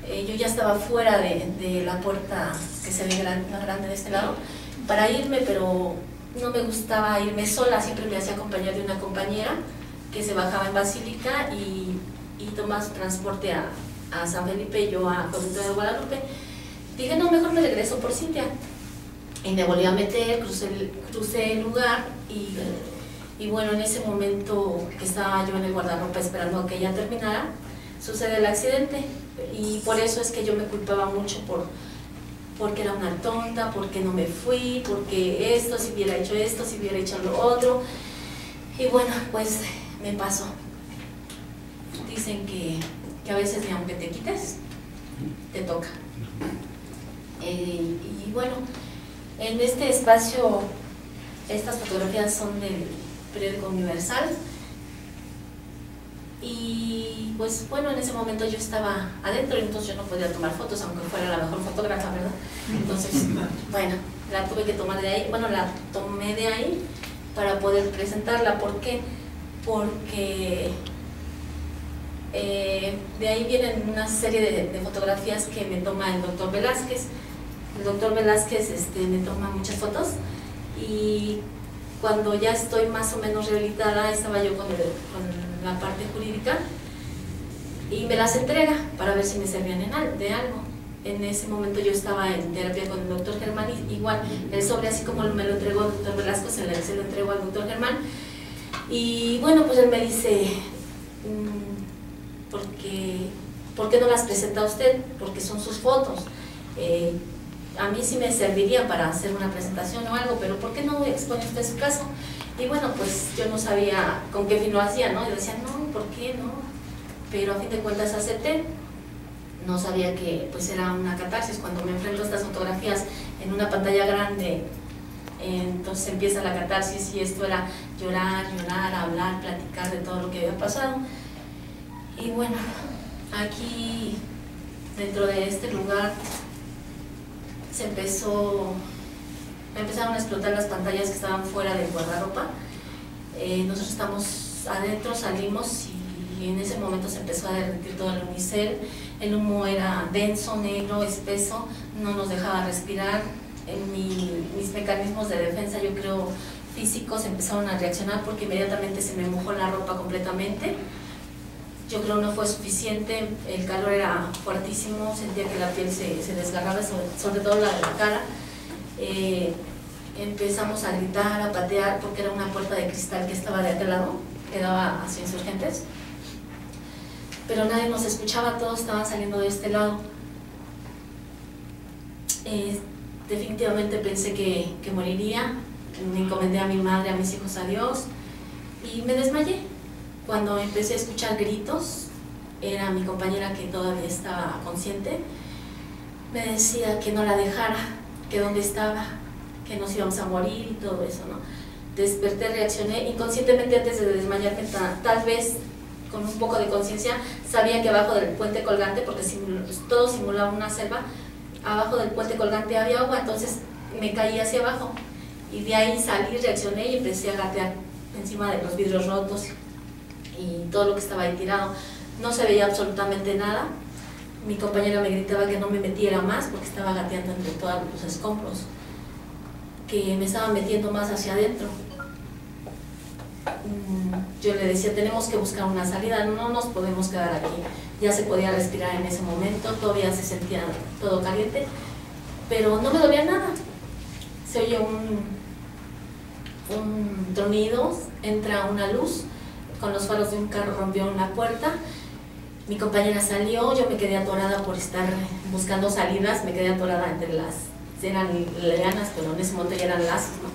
yo ya estaba fuera de la puerta que se ve más grande de este lado, para irme, pero no me gustaba irme sola, siempre me hacía acompañar de una compañera que se bajaba en Basílica y tomaba transporte a San Felipe, yo a Convento de Guadalupe. Dije, no, mejor me regreso por Cintia. Y me volví a meter, crucé el lugar y bueno, en ese momento que estaba yo en el guardarropa esperando a que ella terminara, sucede el accidente, y por eso es que yo me culpaba mucho porque era una tonta, porque no me fui, porque si hubiera hecho esto, si hubiera hecho lo otro, y bueno, pues me pasó. Dicen que a veces ni aunque te quites, te toca. Y bueno, en este espacio, estas fotografías son del periódico Universal, y pues bueno, en ese momento yo estaba adentro y entonces yo no podía tomar fotos, aunque fuera la mejor fotógrafa, ¿verdad? Entonces, bueno, la tuve que tomar de ahí, bueno, la tomé de ahí para poder presentarla. ¿Por qué? Porque de ahí vienen una serie de fotografías que me toma el doctor Velázquez. El doctor Velázquez me toma muchas fotos, y cuando ya estoy más o menos rehabilitada, estaba yo con la parte jurídica y me las entrega para ver si me servían de algo. En ese momento yo estaba en terapia con el doctor Germán, y igual el sobre, así como me lo entregó el doctor Velasco, se lo entregó al doctor Germán. Y bueno, pues él me dice, ¿por qué no las presenta usted? Porque son sus fotos. A mí sí me serviría para hacer una presentación o algo, pero ¿por qué no expone usted su caso? Y bueno, pues yo no sabía con qué fin lo hacía, ¿no? Yo decía, no, ¿por qué no? Pero a fin de cuentas acepté. No sabía que pues era una catarsis. Cuando me enfrento a estas fotografías en una pantalla grande, entonces empieza la catarsis, y esto era llorar, hablar, platicar de todo lo que había pasado. Y bueno, aquí dentro de este lugar empezaron a explotar las pantallas que estaban fuera del guardarropa. Nosotros estamos adentro, salimos, y en ese momento se empezó a derretir todo el unicel. El humo era denso, negro, espeso, no nos dejaba respirar. Mis mecanismos de defensa, yo creo físicos, empezaron a reaccionar porque inmediatamente se me mojó la ropa completamente. Yo creo no fue suficiente, el calor era fuertísimo, sentía que la piel se desgarraba, sobre todo la de la cara. Empezamos a gritar, a patear, porque era una puerta de cristal que estaba de aquel lado, que daba hacia Insurgentes. Pero nadie nos escuchaba, todos estaban saliendo de este lado. Definitivamente pensé que moriría, me encomendé a mi madre, a mis hijos, a Dios, y me desmayé. Cuando empecé a escuchar gritos, era mi compañera, que todavía estaba consciente, me decía que no la dejara, que dónde estaba, que nos íbamos a morir y todo eso, ¿no? Desperté, reaccioné inconscientemente antes de desmayarme, tal vez con un poco de conciencia, sabía que abajo del puente colgante, porque todo simulaba una selva, abajo del puente colgante había agua, entonces me caí hacia abajo, y de ahí salí, reaccioné y empecé a gatear encima de los vidrios rotos y todo lo que estaba ahí tirado. No se veía absolutamente nada. Mi compañera me gritaba que no me metiera más porque estaba gateando entre todos los escombros, que me estaba metiendo más hacia adentro. Yo le decía, tenemos que buscar una salida, no nos podemos quedar aquí. Ya se podía respirar en ese momento, todavía se sentía todo caliente, pero no me dolía nada. Se oye un tronido, entra una luz, con los faros de un carro rompió una puerta. Mi compañera salió, yo me quedé atorada por estar buscando salidas, me quedé atorada entre eran lianas, pero en ese momento ya eran lazos, ¿no?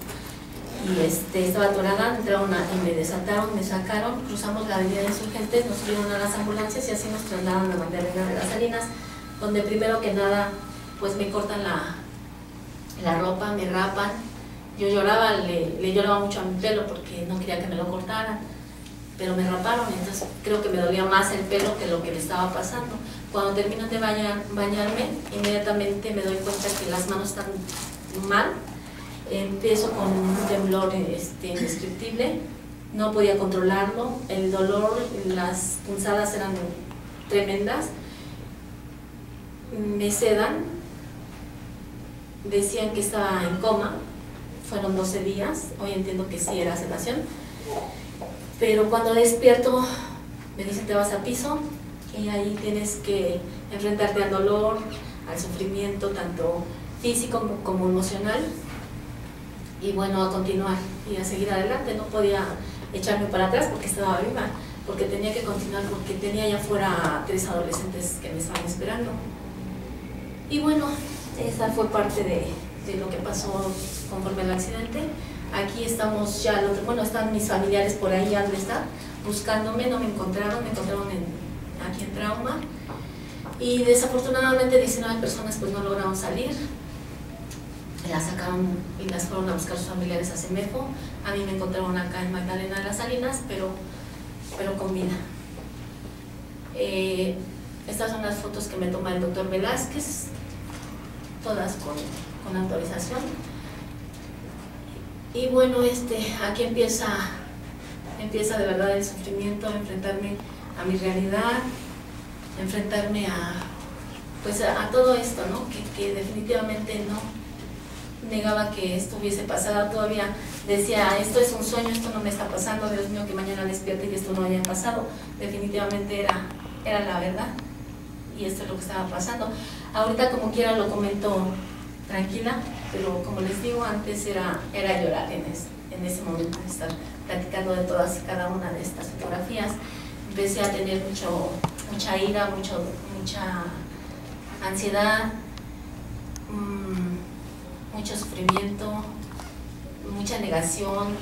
Y estaba atorada, entraron y me desataron, me sacaron, cruzamos la avenida de Insurgentes, nos subieron a las ambulancias y así nos trasladaron a Magdalena de las Salinas, donde primero que nada pues me cortan la ropa, me rapan. Yo lloraba, le lloraba mucho a mi pelo porque no quería que me lo cortaran, pero me raparon, entonces creo que me dolía más el pelo que lo que me estaba pasando. Cuando termino de bañarme, inmediatamente me doy cuenta que las manos están mal. Empiezo con un temblor indescriptible, no podía controlarlo, el dolor, las punzadas eran tremendas, me sedan, decían que estaba en coma, fueron 12 días, hoy entiendo que sí era sedación, pero cuando despierto me dicen te vas a piso y ahí tienes que enfrentarte al dolor, al sufrimiento tanto físico como emocional. Y bueno, a continuar y a seguir adelante, no podía echarme para atrás porque estaba viva, porque tenía que continuar, porque tenía allá afuera 3 adolescentes que me estaban esperando. Y bueno, esa fue parte de lo que pasó conforme al accidente. Aquí estamos ya, bueno, están mis familiares por ahí, ya donde está, buscándome, no me encontraron, aquí en trauma. Y desafortunadamente 19 personas pues no lograron salir. Las sacaron y las fueron a buscar sus familiares a Semejo. A mí me encontraron acá en Magdalena de las Salinas, pero con vida. Estas son las fotos que me toma el doctor Velázquez, todas con autorización. Y bueno, aquí empieza de verdad el sufrimiento, enfrentarme a mi realidad, enfrentarme a todo esto, ¿no? Que definitivamente negaba que esto hubiese pasado, todavía decía, esto es un sueño, esto no me está pasando, Dios mío, que mañana despierte y que esto no haya pasado. Definitivamente era la verdad, y esto es lo que estaba pasando. Ahorita como quiera lo comento tranquila, pero como les digo, antes era llorar en ese momento de estar platicando de todas y cada una de estas fotografías. Empecé a tener mucha ira, mucha ansiedad, mucho sufrimiento, mucha negación.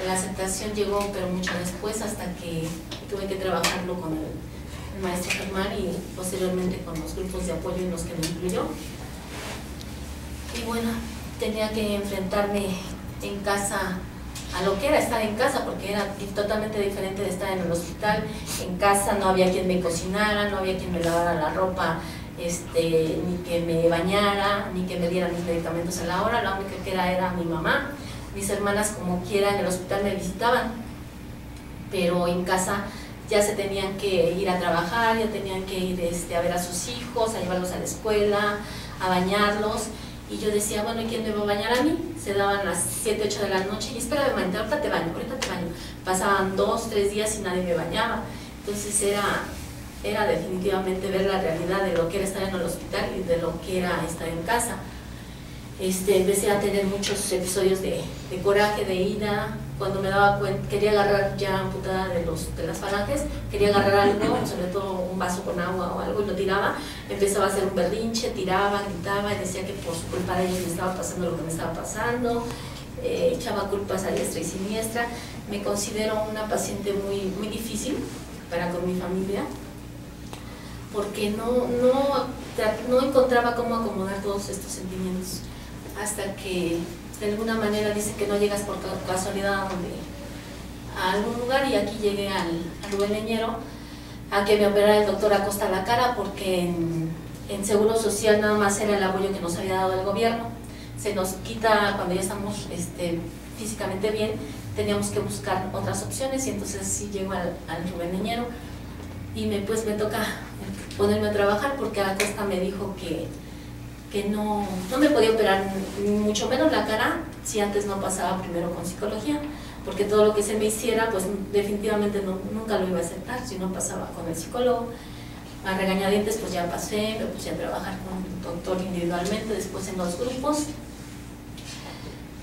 La aceptación llegó, pero mucho después, hasta que tuve que trabajarlo con el maestro Germán y posteriormente con los grupos de apoyo en los que me incluyó. Y bueno, tenía que enfrentarme en casa a lo que era estar en casa, porque era totalmente diferente de estar en el hospital. En casa no había quien me cocinara, no había quien me lavara la ropa, ni que me bañara, ni que me diera mis medicamentos a la hora. La única que era mi mamá. Mis hermanas, como quiera, en el hospital me visitaban, pero en casa ya se tenían que ir a trabajar, ya tenían que ir a ver a sus hijos, a llevarlos a la escuela, a bañarlos. Y yo decía, bueno, ¿y quién me va a bañar a mí? Se daban las 7, 8 de la noche y espérame, manita, ahorita te baño. Pasaban 2, 3 días y nadie me bañaba. Entonces era definitivamente ver la realidad de lo que era estar en el hospital y de lo que era estar en casa. Empecé a tener muchos episodios de coraje, de ira. Cuando me daba cuenta, quería agarrar ya amputada de las falanges, quería agarrar algo, sobre todo un vaso con agua o algo, y lo tiraba. Empezaba a hacer un berrinche, tiraba, gritaba, y decía que por su culpa de ellos me estaba pasando lo que me estaba pasando. Echaba culpas a diestra y siniestra. Me considero una paciente muy, muy difícil para con mi familia, porque no encontraba cómo acomodar todos estos sentimientos, hasta que de alguna manera dice que no llegas por casualidad a algún lugar, y aquí llegué al Rubén Leñero a que me operara el doctor Acosta la cara, porque en Seguro Social nada más era el apoyo que nos había dado el gobierno. Se nos quita cuando ya estamos físicamente bien, teníamos que buscar otras opciones, y entonces sí llego al Rubén Leñero y me toca ponerme a trabajar, porque Acosta me dijo que no me podía operar, mucho menos la cara, si antes no pasaba primero con psicología, porque todo lo que se me hiciera, pues definitivamente nunca lo iba a aceptar si no pasaba con el psicólogo. A regañadientes pues ya pasé, me puse a trabajar con un doctor individualmente, después en 2 grupos.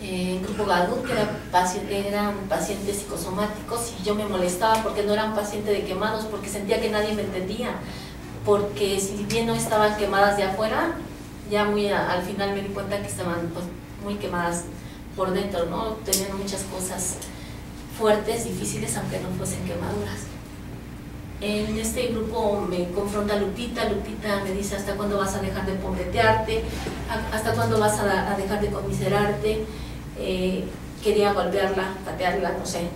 En grupo Gadut, que eran pacientes psicosomáticos, y yo me molestaba porque no eran pacientes de quemados, porque sentía que nadie me entendía, porque si bien no estaban quemadas de afuera, ya muy al final me di cuenta que estaban pues muy quemadas por dentro, ¿no? Tenían muchas cosas fuertes, difíciles, aunque no fuesen quemaduras. En este grupo me confronta Lupita me dice, ¿hasta cuándo vas a dejar de pobretearte? ¿Hasta cuándo vas a dejar de conmiserarte? Quería golpearla, patearla, no sé,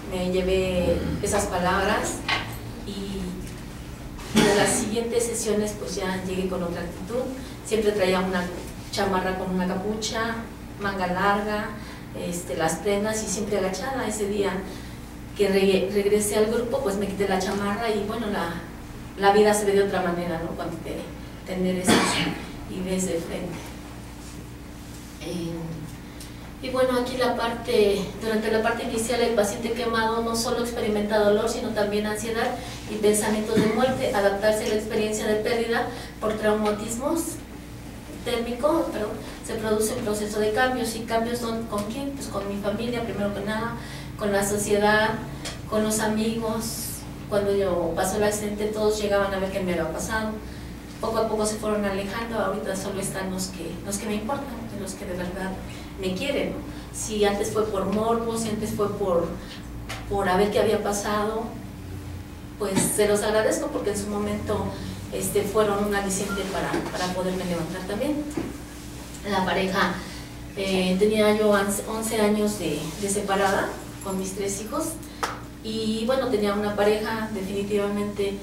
me llevé esas palabras, y en las siguientes sesiones pues ya llegué con otra actitud. Siempre traía una chamarra con una capucha, manga larga, las prendas, y siempre agachada. Ese día que regresé al grupo, pues me quité la chamarra, y bueno, la vida se ve de otra manera, ¿no? Cuando te enderezas y ves de frente. Y bueno, aquí durante la parte inicial, el paciente quemado no solo experimenta dolor, sino también ansiedad y pensamientos de muerte. Adaptarse a la experiencia de pérdida por traumatismos térmico, se produce un proceso de cambios. ¿Y cambios con quién? Pues con mi familia, primero que nada, con la sociedad, con los amigos. Cuando yo pasó el accidente, todos llegaban a ver qué me había pasado. Poco a poco se fueron alejando. Ahorita solo están los que me importan, los que de verdad me quieren, ¿no? Si antes fue por morbo, si antes fue por a ver qué había pasado, pues se los agradezco, porque en su momento fueron un aliciente para poderme levantar también. La pareja, tenía yo 11 años de separada con mis 3 hijos, y bueno, tenía una pareja. Definitivamente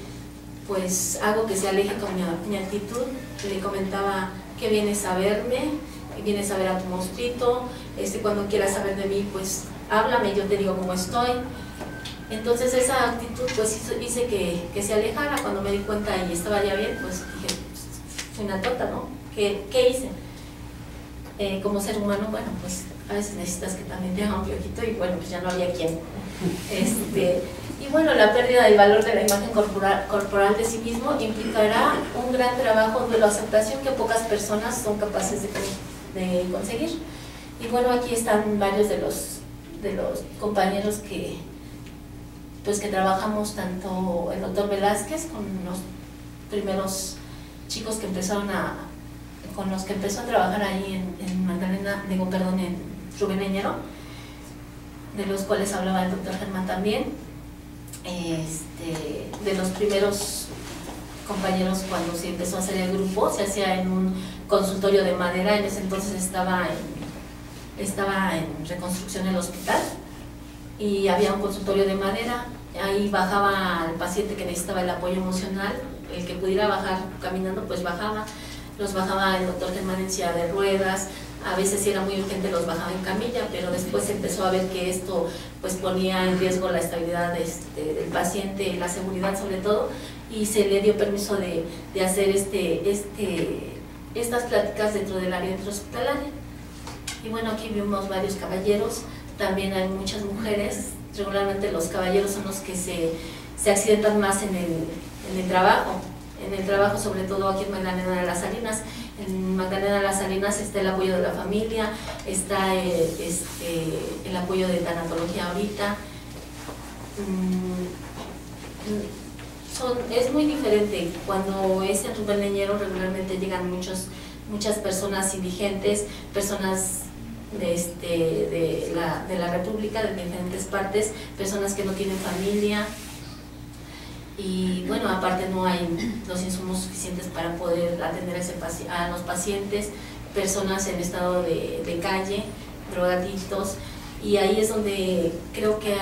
pues hago que se aleje con mi actitud. Le comentaba que vienes a verme, que vienes a ver a tu monstruito, cuando quieras saber de mí, pues háblame, yo te digo cómo estoy. Entonces esa actitud pues hice que se alejara. Cuando me di cuenta y estaba ya bien, pues dije, soy una tonta, ¿no? ¿Qué hice? como ser humano, bueno, pues a veces necesitas que también te haga un piojito y bueno, pues ya no había quien. Y bueno, la pérdida del valor de la imagen corporal de sí mismo implicará un gran trabajo de la aceptación que pocas personas son capaces de conseguir. Y bueno, aquí están varios de los compañeros que trabajamos, tanto el doctor Velázquez con los primeros chicos que con los que empezó a trabajar ahí en Rubén Leñero, de los cuales hablaba el doctor Germán también, de los primeros compañeros cuando se empezó a hacer el grupo, se hacía en un consultorio de madera, en ese entonces estaba en reconstrucción el hospital y había un consultorio de madera, ahí bajaba al paciente que necesitaba el apoyo emocional, el que pudiera bajar caminando pues bajaba, los bajaba el doctor Germán en silla de ruedas, a veces si era muy urgente los bajaba en camilla, pero después se empezó a ver que esto pues ponía en riesgo la estabilidad del paciente, la seguridad sobre todo, y se le dio permiso de hacer estas pláticas dentro del área intrahospitalaria. Y bueno, aquí vimos varios caballeros, también hay muchas mujeres, regularmente los caballeros son los que se accidentan más en el trabajo, sobre todo aquí en Magdalena de las Salinas. En Magdalena de las Salinas está el apoyo de la familia, está el apoyo de tanatología ahorita. Es muy diferente. Cuando es en Rubén Leñero regularmente llegan muchas personas indigentes, personas de la República, de diferentes partes, personas que no tienen familia. Y bueno, aparte no hay los insumos suficientes para poder atender a los pacientes, personas en estado de calle, drogadictos, y ahí es donde creo que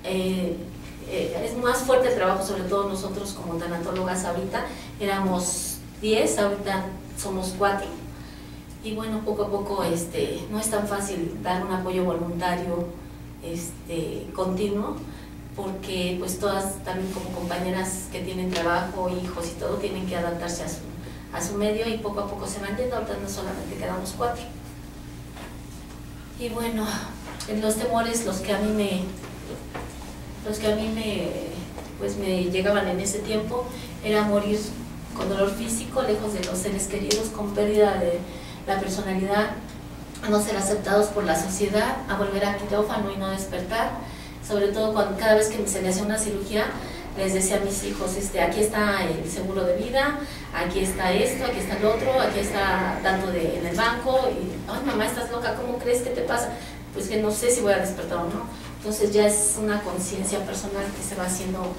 es más fuerte el trabajo, sobre todo nosotros como tanatólogas. Ahorita éramos 10, ahorita somos 4, y bueno, poco a poco no es tan fácil dar un apoyo voluntario continuo, porque pues todas también como compañeras que tienen trabajo, hijos y todo, tienen que adaptarse a su medio, y poco a poco se van yendo. Ahorita no solamente quedamos 4. Y bueno, en los temores, los que a mí me llegaban en ese tiempo, era morir con dolor físico, lejos de los seres queridos, con pérdida de la personalidad, a no ser aceptados por la sociedad, a volver a quirófano y no despertar. Sobre todo cada vez que se me hacía una cirugía, les decía a mis hijos, aquí está el seguro de vida, aquí está esto, aquí está el otro, aquí está tanto en el banco, y ay mamá, estás loca, ¿cómo crees que te pasa? Pues que no sé si voy a despertar o no. Entonces ya es una conciencia personal que se va haciendo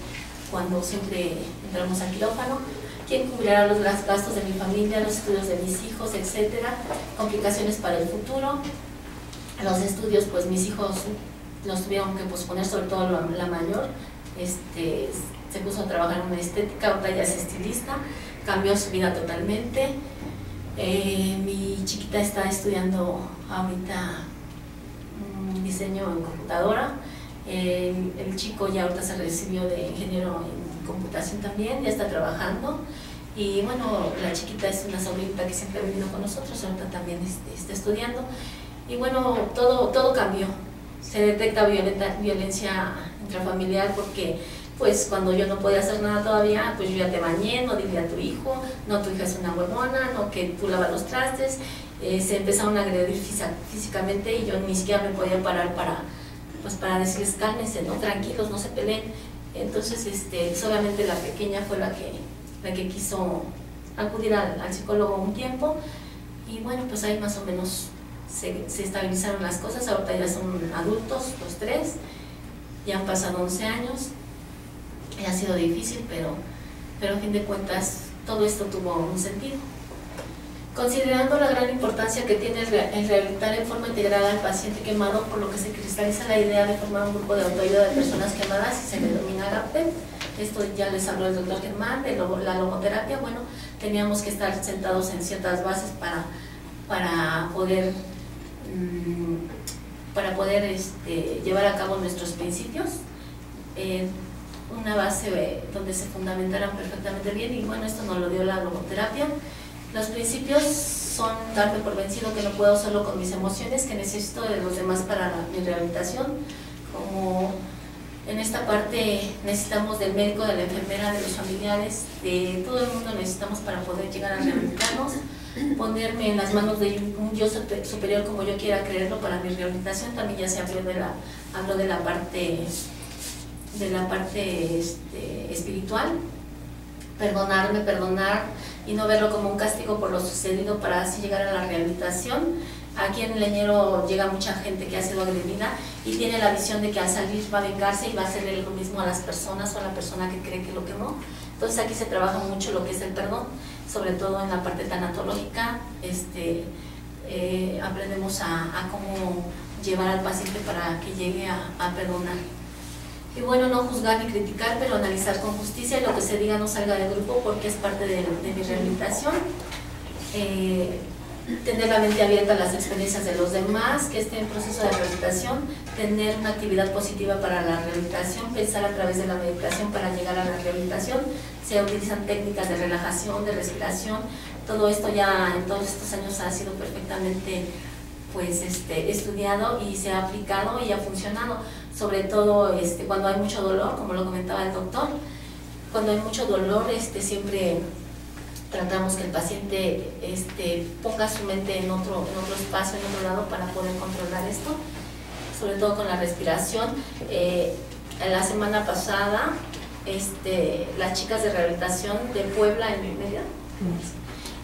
cuando siempre entramos al quirófano. ¿Quién cubrirá los gastos de mi familia, los estudios de mis hijos, etcétera? Complicaciones para el futuro. Los estudios, pues mis hijos los tuvieron que posponer, sobre todo la mayor, se puso a trabajar en una estética, ahorita ya es estilista, cambió su vida totalmente. Mi chiquita está estudiando ahorita diseño en computadora, el chico ya ahorita se recibió de ingeniero en computación también, ya está trabajando. Y bueno, la chiquita es una sobrinita que siempre ha venido con nosotros, ahorita también está estudiando. Y bueno, todo cambió. Se detecta violencia intrafamiliar porque pues cuando yo no podía hacer nada todavía, pues yo ya te bañé, no dile a tu hijo, no, tu hija es una huevona, no, que tú lavas los trastes. Se empezaron a agredir físicamente, y yo ni siquiera me podía parar para decirles cálmense, no, tranquilos, no se peleen. Entonces solamente la pequeña fue la que quiso acudir al psicólogo un tiempo, y bueno, pues ahí más o menos se estabilizaron las cosas. Ahorita ya son adultos los 3, ya han pasado 11 años, y ha sido difícil, pero a fin de cuentas todo esto tuvo un sentido. Considerando la gran importancia que tiene el rehabilitar en forma integrada al paciente quemado, por lo que se cristaliza la idea de formar un grupo de autoayuda de personas quemadas, y se le denomina GAPTEM. Esto ya les habló el doctor Germán, de la logoterapia. Bueno, teníamos que estar sentados en ciertas bases para poder llevar a cabo nuestros principios, una base donde se fundamentaran perfectamente bien, y bueno, esto nos lo dio la logoterapia. Los principios son darme por vencido que no puedo solo con mis emociones, que necesito de los demás para mi rehabilitación. Como en esta parte necesitamos del médico, de la enfermera, de los familiares, de todo el mundo necesitamos para poder llegar a rehabilitarnos, ponerme en las manos de un yo superior como yo quiera creerlo para mi rehabilitación. También ya se habló de la parte espiritual, perdonar y no verlo como un castigo por lo sucedido para así llegar a la rehabilitación. Aquí en Leñero llega mucha gente que ha sido agredida y tiene la visión de que al salir va a vengarse y va a hacerle lo mismo a las personas o a la persona que cree que lo quemó. Entonces aquí se trabaja mucho lo que es el perdón, sobre todo en la parte tanatológica. Aprendemos a cómo llevar al paciente para que llegue a perdonar. Y bueno, no juzgar ni criticar, pero analizar con justicia y lo que se diga no salga del grupo porque es parte de mi rehabilitación. Tener la mente abierta a las experiencias de los demás, que esté en proceso de rehabilitación, tener una actividad positiva para la rehabilitación, pensar a través de la meditación para llegar a la rehabilitación. Se utilizan técnicas de relajación, de respiración. Todo esto ya en todos estos años ha sido perfectamente estudiado y se ha aplicado y ha funcionado, sobre todo cuando hay mucho dolor, como lo comentaba el doctor. Cuando hay mucho dolor, siempre tratamos que el paciente ponga su mente en otro espacio, en otro lado para poder controlar esto, sobre todo con la respiración. La semana pasada, las chicas de rehabilitación de Puebla en Mérida,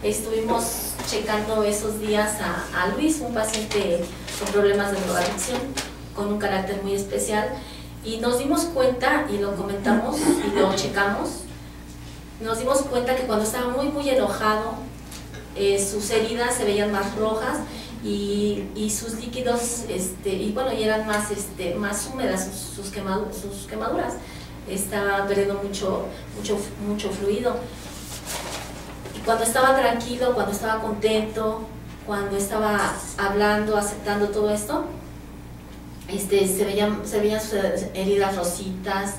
estuvimos checando esos días a Luis, un paciente con problemas de drogadicción, con un carácter muy especial, y nos dimos cuenta, y lo comentamos y lo checamos, nos dimos cuenta que cuando estaba muy enojado, sus heridas se veían más rojas y sus líquidos, y eran más húmedas sus quemaduras, estaba perdiendo mucho fluido. Y cuando estaba tranquilo, cuando estaba contento, cuando estaba hablando, aceptando todo esto, se veían sus heridas rositas,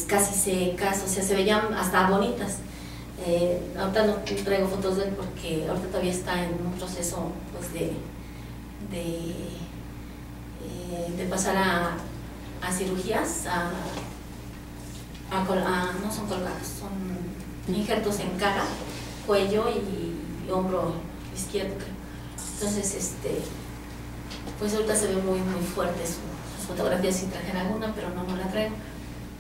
casi secas, o sea, se veían hasta bonitas. Ahorita no traigo fotos de él porque ahorita todavía está en un proceso de pasar a cirugías, no son colgadas, son injertos en cara, cuello y hombro izquierdo, creo. Entonces, pues ahorita se ve muy fuerte sus fotografías sin traje alguna, pero no la traigo.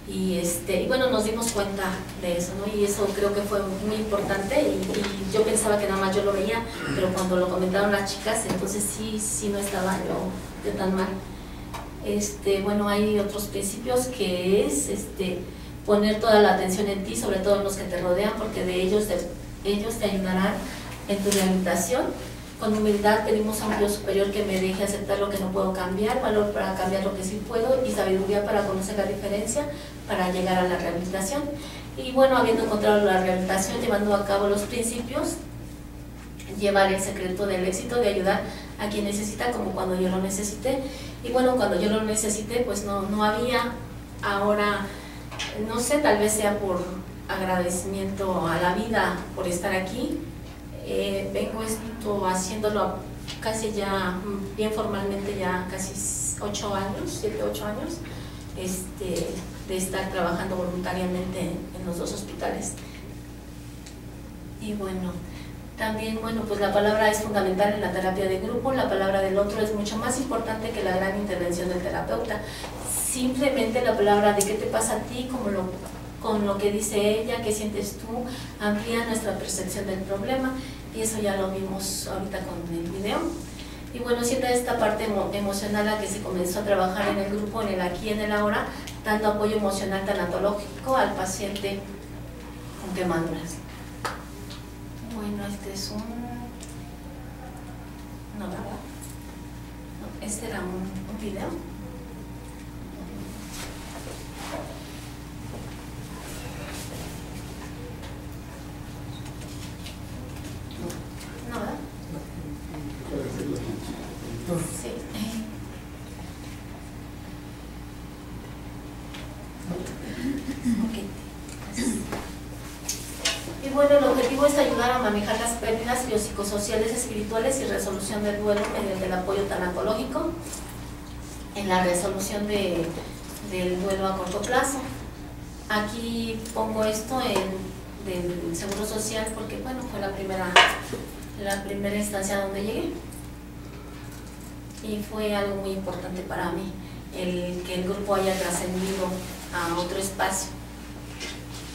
Y bueno, nos dimos cuenta de eso, ¿no? Y eso creo que fue muy importante y yo pensaba que nada más yo lo veía, pero cuando lo comentaron las chicas, entonces sí no estaba yo tan mal. Bueno, hay otros principios que es poner toda la atención en ti, sobre todo en los que te rodean, porque de ellos te ayudarán en tu rehabilitación. Con humildad pedimos a un Dios superior que me deje aceptar lo que no puedo cambiar, valor para cambiar lo que sí puedo y sabiduría para conocer la diferencia para llegar a la rehabilitación. Y bueno, habiendo encontrado la rehabilitación, llevando a cabo los principios, llevar el secreto del éxito de ayudar a quien necesita como cuando yo lo necesité. Y bueno, cuando yo lo necesité pues no había. Ahora, no sé, tal vez sea por agradecimiento a la vida por estar aquí. Vengo haciéndolo casi ya bien formalmente, ya casi 8 años, 7, 8 años, de estar trabajando voluntariamente en los 2 hospitales. Y bueno, también, pues la palabra es fundamental en la terapia de grupo. La palabra del otro es mucho más importante que la gran intervención del terapeuta. Simplemente la palabra de qué te pasa a ti, con lo que dice ella, qué sientes tú, amplía nuestra percepción del problema, y eso ya lo vimos ahorita con el video. Y bueno, sienta esta parte emocional a que se comenzó a trabajar en el grupo, en el aquí y en el ahora, dando apoyo emocional tanatológico al paciente con quemaduras. Bueno, este es este era un video. No, ¿verdad? Sí. Ok. Y bueno, objetivo es ayudar a manejar las pérdidas biopsicosociales, espirituales y resolución del duelo mediante el apoyo tanacológico en la resolución del duelo a corto plazo. Aquí pongo esto del Seguro Social porque, bueno, fue la primera instancia donde llegué y fue algo muy importante para mí el que el grupo haya trascendido a otro espacio.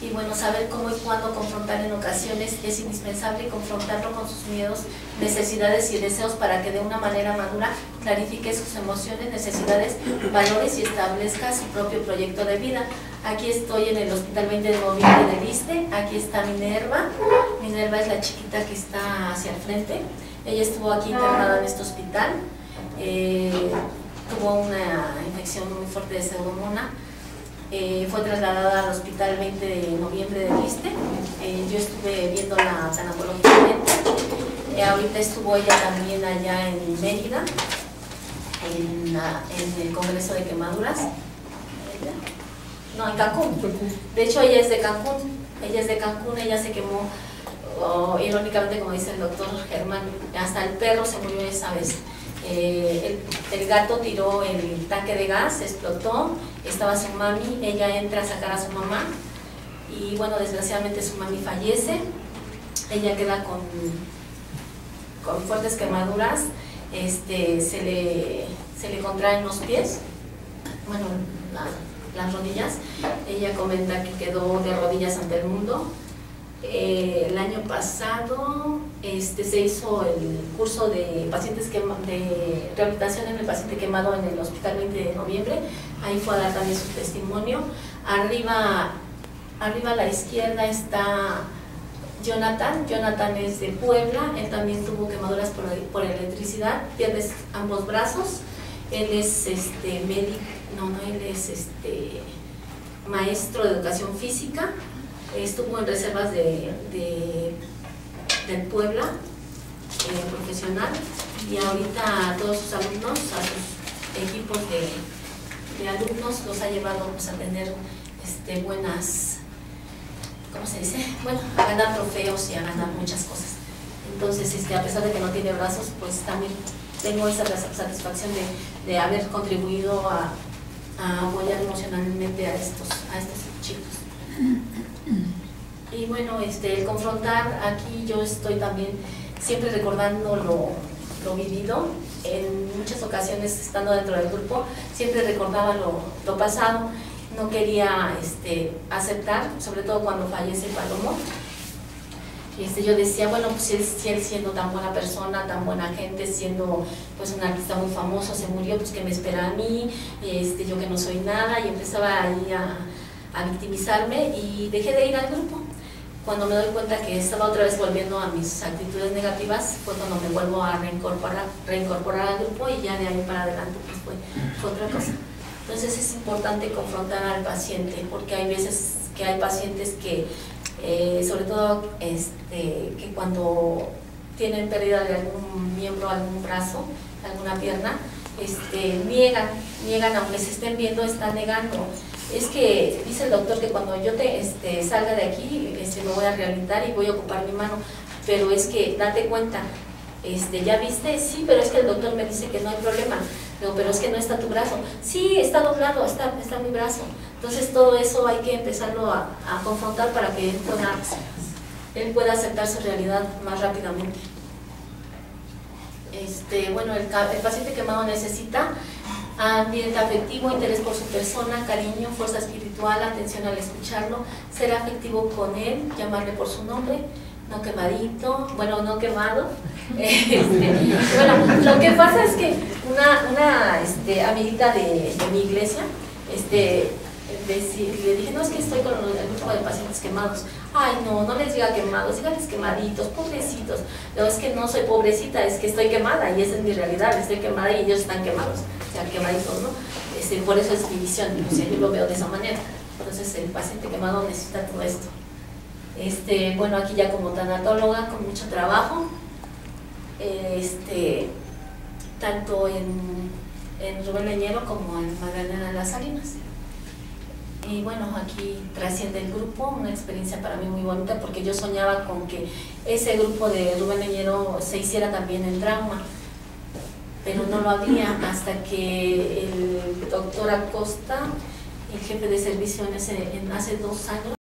Y bueno, saber cómo y cuándo confrontar en ocasiones es indispensable, confrontarlo con sus miedos, necesidades y deseos para que de una manera madura clarifique sus emociones, necesidades, valores y establezca su propio proyecto de vida. Aquí estoy en el Hospital 20 de Noviembre del ISSSTE, aquí está Minerva. Minerva es la chiquita que está hacia el frente. Ella estuvo aquí internada en este hospital, tuvo una infección muy fuerte de pseudomonas. Fue trasladada al Hospital 20 de Noviembre del ISSSTE. Yo estuve viéndola tanacológicamente. Ahorita estuvo ella también allá en Mérida, en el Congreso de Quemaduras. No, en Cancún. De hecho, ella es de Cancún. Ella se quemó, irónicamente, como dice el doctor Germán, hasta el perro se murió esa vez. El gato tiró el tanque de gas, explotó, estaba su mami, ella entra a sacar a su mamá y bueno, desgraciadamente su mami fallece, ella queda con fuertes quemaduras, se le contraen los pies, bueno, las rodillas, ella comenta que quedó de rodillas ante el mundo. El año pasado se hizo el curso de pacientes de rehabilitación en el paciente quemado en el Hospital 20 de Noviembre. Ahí fue a dar también su testimonio. Arriba a la izquierda está Jonathan. Jonathan es de Puebla. Él también tuvo quemaduras por electricidad. Pierde ambos brazos. Él es médico, él es maestro de educación física. Estuvo en reservas del Puebla, profesional, y ahorita a todos sus alumnos, a sus equipos de alumnos, los ha llevado pues, a tener buenas, ¿cómo se dice? Bueno, a ganar trofeos y a ganar muchas cosas. Entonces, a pesar de que no tiene brazos, pues también tengo esa satisfacción de haber contribuido a apoyar emocionalmente a estos chicos. Y bueno, el confrontar, aquí yo estoy también siempre recordando lo vivido. En muchas ocasiones, estando dentro del grupo, siempre recordaba lo pasado. No quería aceptar, sobre todo cuando fallece Palomo. Yo decía, bueno, pues si él siendo tan buena persona, tan buena gente, siendo pues un artista muy famoso, se murió, pues que me espera a mí, yo que no soy nada, y empezaba ahí a victimizarme y dejé de ir al grupo. Cuando me doy cuenta que estaba otra vez volviendo a mis actitudes negativas, fue cuando me vuelvo a reincorporar al grupo y ya de ahí para adelante pues fue otra cosa. Entonces es importante confrontar al paciente, porque hay veces que hay pacientes que, sobre todo que cuando tienen pérdida de algún miembro, algún brazo, alguna pierna, niegan, aunque se estén viendo, están negando. Es que dice el doctor que cuando yo salga de aquí me voy a rehabilitar y voy a ocupar mi mano, pero es que date cuenta, ¿ya viste? Sí, pero es que el doctor me dice que no hay problema. Pero es que no está tu brazo. Sí, está doblado, está mi brazo. Entonces todo eso hay que empezarlo a confrontar para que él pueda aceptar su realidad más rápidamente. Bueno, el paciente quemado necesita ambiente afectivo, interés por su persona, cariño, fuerza espiritual, atención al escucharlo, ser afectivo con él, llamarle por su nombre, no quemadito, bueno, no quemado. Bueno, lo que pasa es que una amiguita de mi iglesia, le dije, no, es que estoy con el grupo de pacientes quemados. Ay, no les diga quemados, dígales quemaditos, pobrecitos. No, es que no soy pobrecita, es que estoy quemada y esa es mi realidad, estoy quemada y ellos están quemados, o sea, quemaditos, ¿no? Por eso es mi visión, o sea, yo lo veo de esa manera. Entonces el paciente quemado necesita todo esto. Bueno, aquí ya como tanatóloga, con mucho trabajo, tanto en Rubén Leñero como en Magdalena de las Salinas. Y bueno, aquí trasciende el grupo, una experiencia para mí muy bonita, porque yo soñaba con que ese grupo de Rubén Leñero se hiciera también en trauma, pero no lo había hasta que el doctor Acosta, el jefe de servicio hace 2 años,